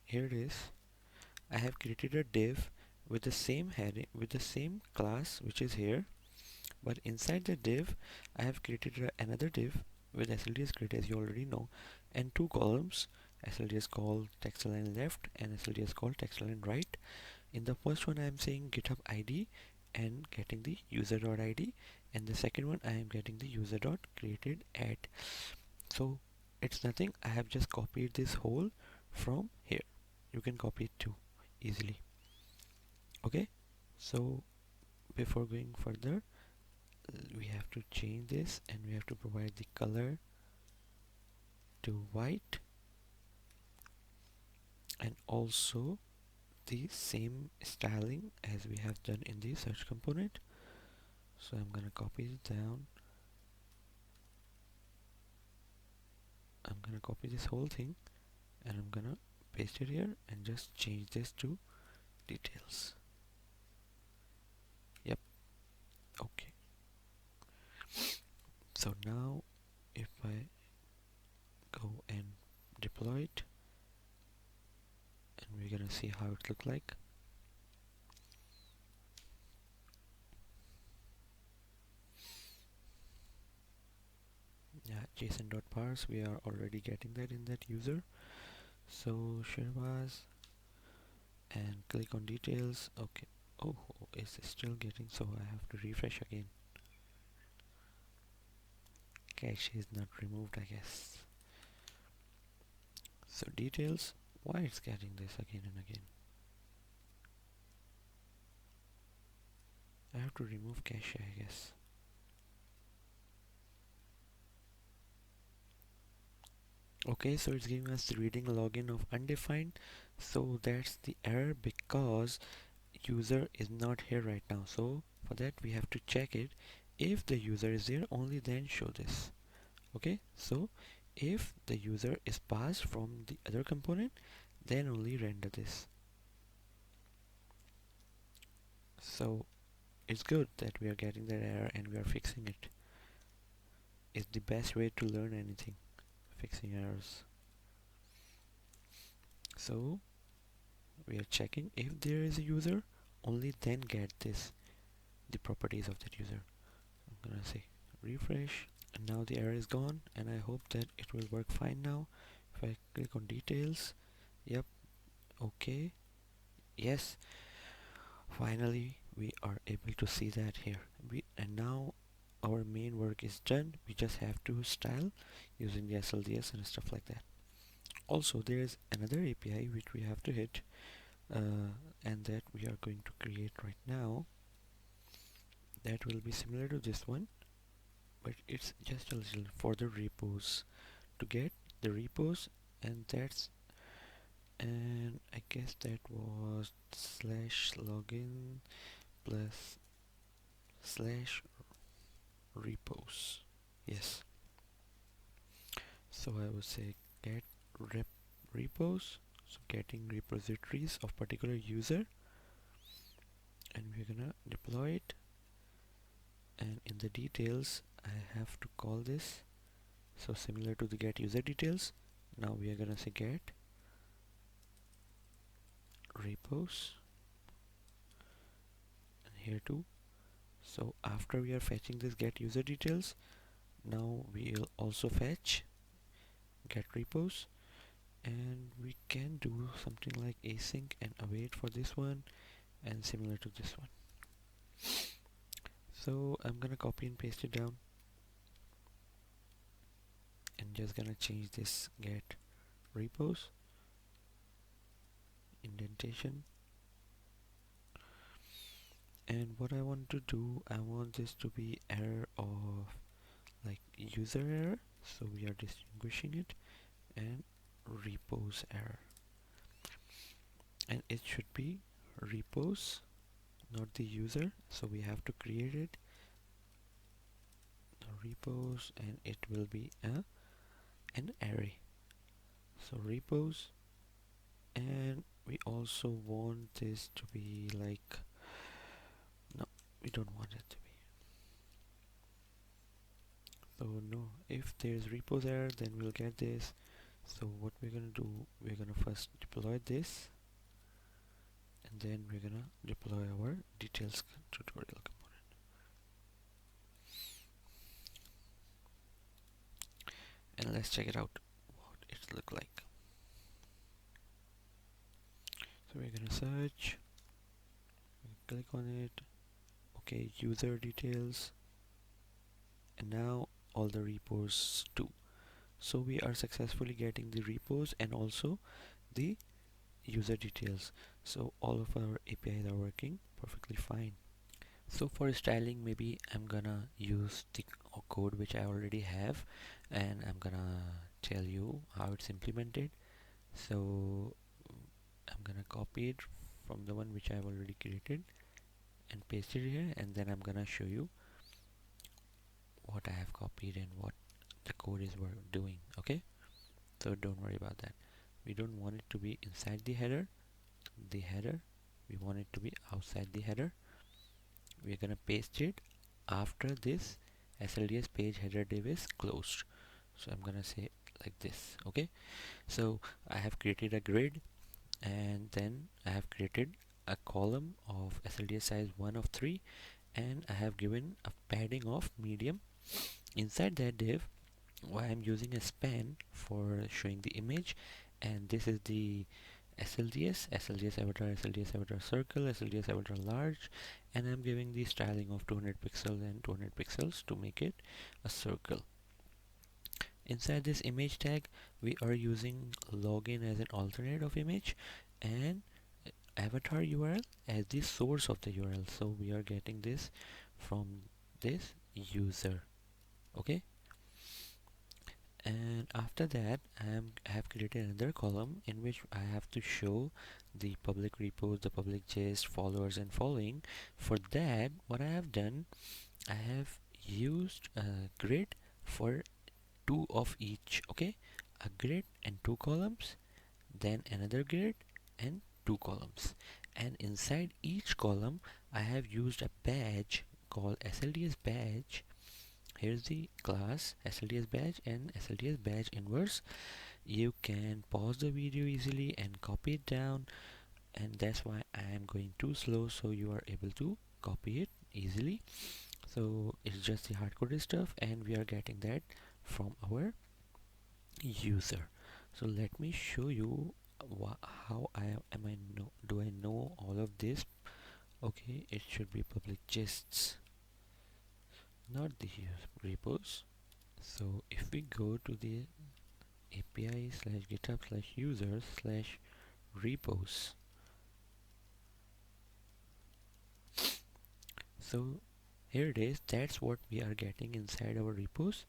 here it is, I have created a div with the same heading, with the same class which is here, but inside the div I have created another div with SLDS grid, as you already know, and two columns, SLDS called text align left and SLDS called text align right. In the first one I am saying GitHub ID and getting the user.id, and the second one I am getting the user.created at. So it's nothing, I have just copied this whole from here. You can copy it too easily. Okay, so before going further, we have to change this and we have to provide the color to white and also the same styling as we have done in the search component. So I'm gonna copy it down. I'm gonna copy this whole thing and I'm gonna paste it here and just change this to details. Yep, okay. So now if I go and deploy it, and we're gonna see how it looks like. Yeah, json.parse, we are already getting that in that user. So Shirbaz, and click on details. Okay, oh, it's still getting, so I have to refresh again. Cache is not removed, I guess. So details, why it's getting this again and again? I have to remove cache, I guess. Okay, so it's giving us the reading login of undefined. So that's the error because user is not here right now. So for that we have to check it. If the user is there, only then show this. Okay, so if the user is passed from the other component, then only render this. So it's good that we are getting that error and we are fixing it. It's the best way to learn anything, fixing errors. So we are checking if there is a user, only then get this, the properties of that user. I'm gonna say refresh, and now the error is gone, and I hope that it will work fine now. If I click on details, yep, okay, yes, finally we are able to see that here. And now our main work is done. We just have to style using the SLDS and stuff like that. Also there is another API which we have to hit, and that we are going to create right now. That will be similar to this one, but it's just a little for the repos, to get the repos, and I guess that was slash login plus slash repos. Yes, so I would say get repos, so getting repositories of particular user, and we're gonna deploy it. And in the details I have to call this, so similar to the get user details. Now we are gonna say get repos, and here too. So after we are fetching this get user details, now we'll also fetch get repos, and we can do something like async and await for this one, and similar to this one. So I'm gonna copy and paste it down, and just gonna change this get repos indentation, And what I want to do, I want this to be error of like user error, so we are distinguishing it, and repos error, and it should be repos, not the user, so we have to create it, repos, and it will be an array. So repos, and we also want this to be like, no, we don't want it to be, so no, if there's repos error then we'll get this. So what we're gonna do, we're gonna first deploy this, and then we're gonna deploy our details tutorial component. And let's check it out what it look like. So we're gonna search, click on it, okay, user details, and now all the repos too. So we are successfully getting the repos and also the user details. So all of our APIs are working perfectly fine. So for styling, maybe I'm gonna use the code which I already have, and I'm gonna tell you how it's implemented. So I'm gonna copy it from the one which I've already created and paste it here, and then I'm gonna show you what I have copied and what the code is doing. Okay, so don't worry about that. We don't want it to be inside the header, we want it to be outside the header. We're gonna paste it after this SLDS page header div is closed. So I'm gonna say like this. Okay, so I have created a grid, and then I have created a column of SLDS size 1 of 3, and I have given a padding of medium. Inside that div, I'm using a span for showing the image, and this is the SLDS avatar circle, SLDS avatar large, and I'm giving the styling of 200 pixels and 200 pixels to make it a circle. Inside this image tag, we are using login as an alternate of image, and avatar URL as the source of the URL. So we are getting this from this user. Okay, and after that I have created another column in which I have to show the public repos, the public gist, followers and following. For that, what I have done, I have used a grid for two of each. Okay, a grid and two columns, then another grid and two columns, and inside each column I have used a badge called SLDS badge. Here's the class SLDS badge and SLDS badge inverse. You can pause the video easily and copy it down, and that's why I am going too slow, so you are able to copy it easily. So it's just the hard-coded stuff, and we are getting that from our user. So let me show you how do I know all of this. Okay, it should be public gists, not the repos. So if we go to the API slash GitHub slash users slash repos, so here it is. That's what we are getting inside our repos.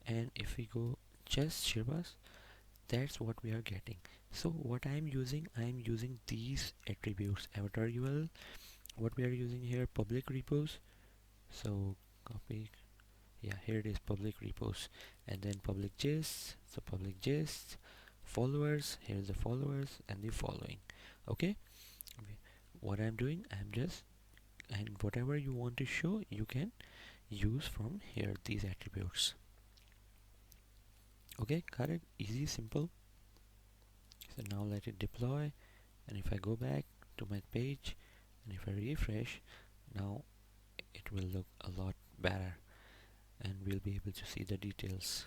And if we go just Shirvas, that's what we are getting. So what I'm using these attributes: avatar URL, what we are using here, public repos. So copy, yeah, here it is, public repos, and then public gist, so public gist, followers, here's the followers and the following. Okay, what I'm doing, I'm just, and whatever you want to show you can use from here, these attributes. Okay, got it, easy, simple. So now let it deploy, and if I go back to my page and if I refresh, now it will look a lot better and we'll be able to see the details.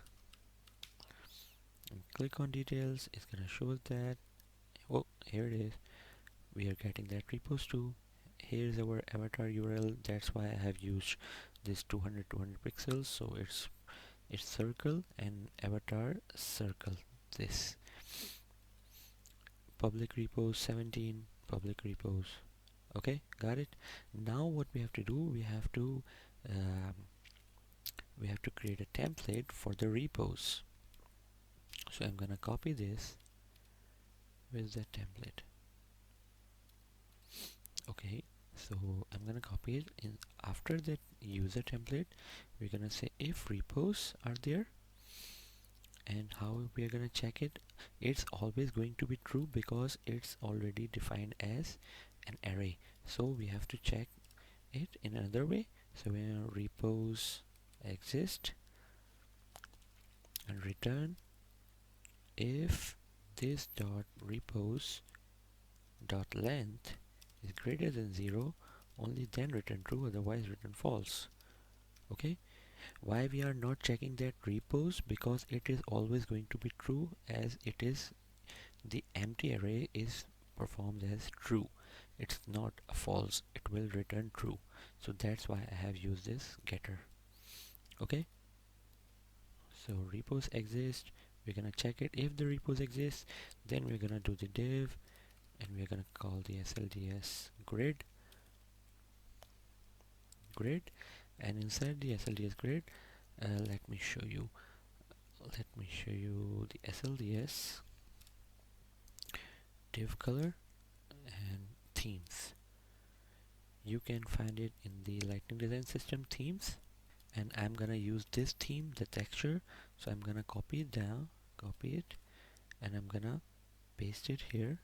And click on details, it's gonna show us that, oh, here it is, we are getting that repos too. Here's our avatar URL, that's why I have used this 200 pixels, so it's circle and avatar circle. This public repos 17, public repos Okay, got it. Now what we have to do, um, we have to create a template for the repos. So I'm gonna copy this with the template. Okay, so I'm gonna copy it in. After that user template, we're gonna say if repos are there, and how we are gonna check it. It's always going to be true because it's already defined as an array, so we have to check it in another way. So when repos exist and return if this dot repos dot length is greater than 0, only then return true, otherwise return false. Okay, why we are not checking that repos? Because it is always going to be true, as it is the empty array is performed as true. It's not a false, it will return true. So that's why I have used this getter. Okay, so repos exist, we're gonna check it. If the repos exist, then we're gonna do the div, and we're gonna call the SLDS grid, and inside the SLDS grid, let me show you the SLDS div color and themes. You can find it in the Lightning Design System themes, and I'm gonna use this theme, the texture. So I'm gonna copy it down, and I'm gonna paste it here.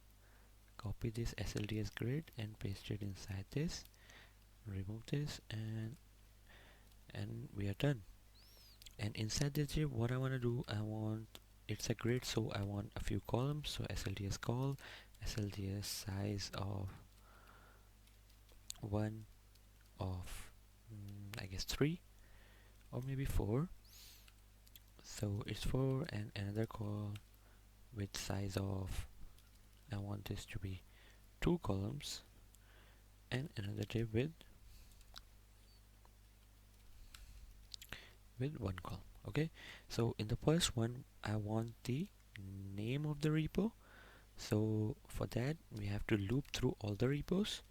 Copy this SLDS grid and paste it inside this. Remove this, and we are done. And inside this div, what I want to do, it's a grid, so I want a few columns. So SLDS call, SLDS size of 1 of I guess 3 or maybe 4. So it's 4, and another call with size of, I want this to be 2 columns, and another div with 1 column. Okay, so in the first one I want the name of the repo. So for that we have to loop through all the repos.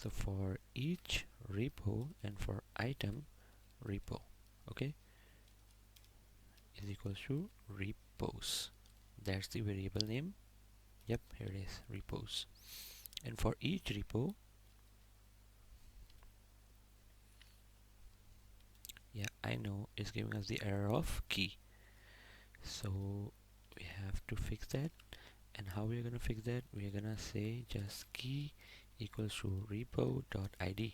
So for each repo and for item repo, okay, is equals to repos. That's the variable name. Yep, here it is, repos. And for each repo, yeah, I know it's giving us the error of key. So we have to fix that. And how we're gonna fix that? We're gonna say just key equals to repo.id.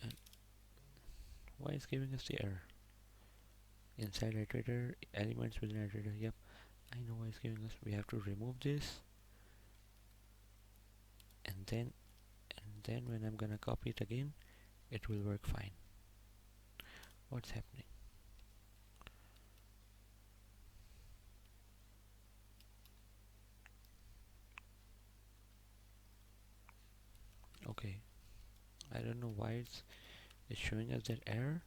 And why is giving us the error? Inside iterator, elements within iterator. Yep, I know why it's giving us. We have to remove this, and then when I'm gonna copy it again, it will work fine. What's happening? Okay, I don't know why it's showing us that error.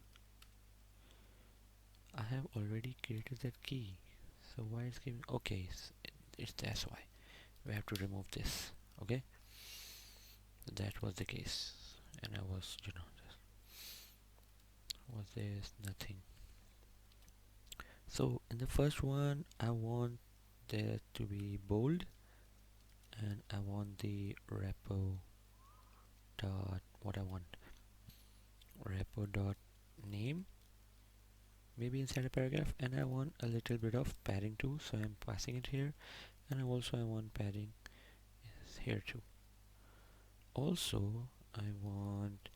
I have already created that key, so why it's giving? Okay, it's that's why we have to remove this. Okay, that was the case, and I was, just was this nothing. So in the first one, I want that to be bold, and I want the repo dot what I want, repo dot name, maybe inside a paragraph, and I want a little bit of padding too, so I'm passing it here, and I want padding is here too. Also I want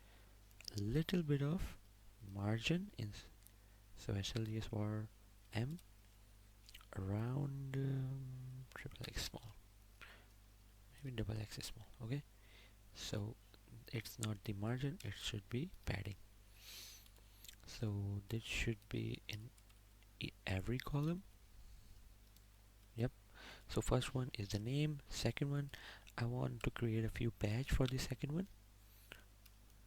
a little bit of margin in, so SLDS var m around triple x small, maybe double x is small. Okay, so it's not the margin, it should be padding. So this should be in every column. Yep, so first one is the name. Second one, I want to create a few badge for the second one,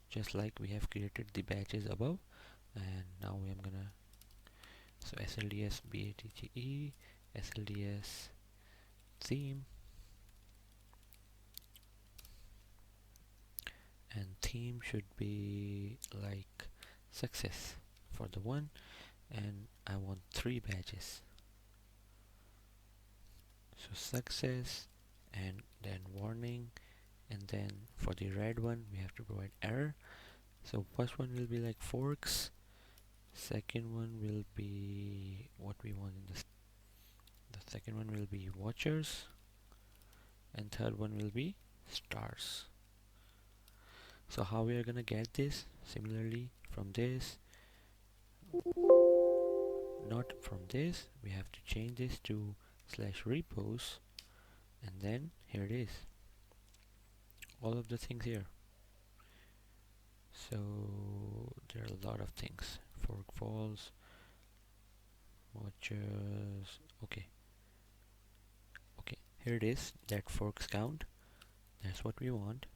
just like we have created the badges above. And now I'm gonna, so SLDS BATGE, SLDS theme, and theme should be like success for the one, and I want 3 badges. So success, and then warning, and then for the red one we have to provide error. So first one will be like forks, second one will be what we want in the second one will be watchers, and third one will be stars. So how we are gonna get this? Similarly from this, not from this, we have to change this to /repos, and then here it is, all of the things here. So there are a lot of things, fork false, watchers, okay, here it is, that forks count, that's what we want,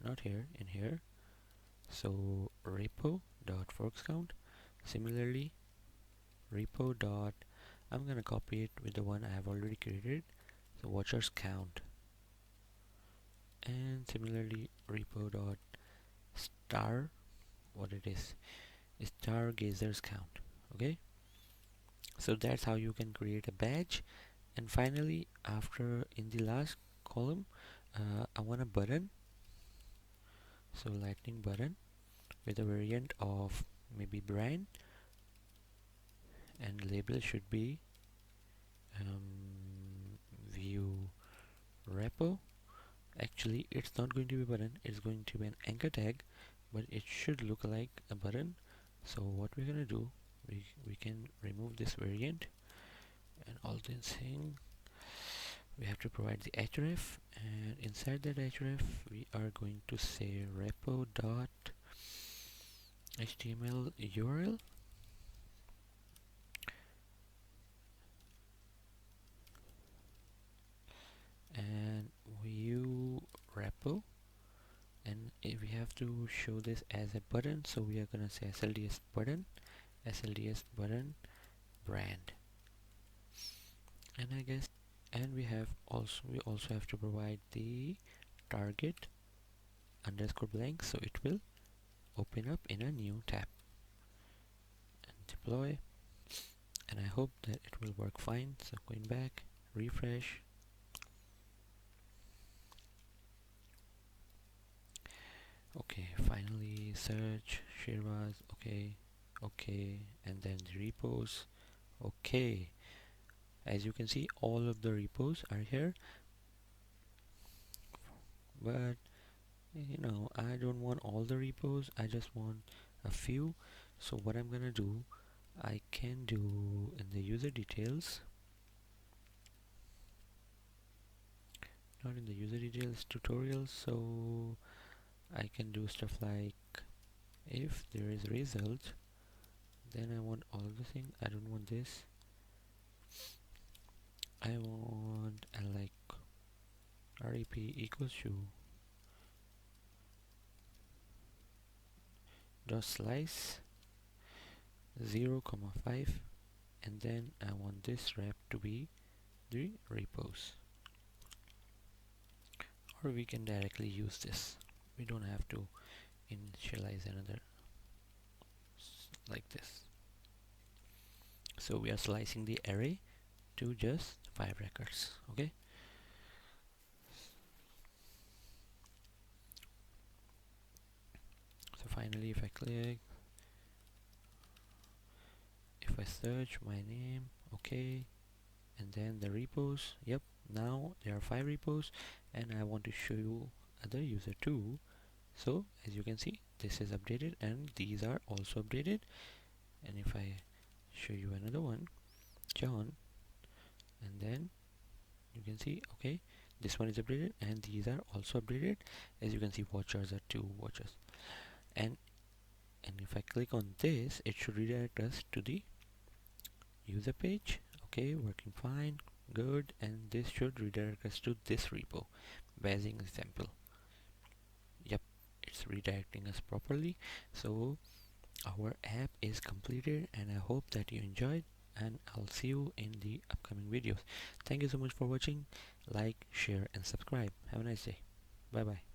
not here, in here. So repo dot forks count, similarly repo dot, I'm gonna copy it with the one I have already created, so watchers count, and similarly repo dot star, what it is stargazers count. Okay, so that's how you can create a badge. And finally, after, in the last column, I want a button, so lightning button with a variant of maybe brand, and label should be view repo. Actually it's not going to be a button, it's going to be an anchor tag, but it should look like a button. So what we're gonna do, we can remove this variant, and all this thing we have to provide the href, and inside that href we are going to say repo dot html url, and view repo, and if we have to show this as a button, so we are gonna say slds button brand, and I guess, and we also have to provide the target underscore blank, so it will open up in a new tab, and deploy, and I hope that it will work fine. So going back, refresh, okay, finally search Shirvas, okay, and then the repos, okay. As you can see, all of the repos are here, but you know, I don't want all the repos, I just want a few. So what I'm gonna do, I can do in the user details, not in the user details tutorial, so I can do stuff like, if there is result, then I want all the thing, I don't want this, I want like rep equals to dot slice 0,5, and then I want this rep to be the repos, or we can directly use this, we don't have to initialize another like this. So we are slicing the array to just 5 records. Okay, so finally if I click, if I search my name, okay, and then the repos, yep, now there are 5 repos, and I want to show you other user too. So as you can see, this is updated and these are also updated. And if I show you another one, John, and then you can see, okay, this one is updated and these are also updated. As you can see, watchers are 2 watchers, and if I click on this, it should redirect us to the user page. Okay, working fine, good, and this should redirect us to this repo, basing example. Yep, it's redirecting us properly. So our app is completed, and I hope that you enjoyed. and I'll see you in the upcoming videos. Thank you so much for watching. Like, share and subscribe. Have a nice day. Bye bye.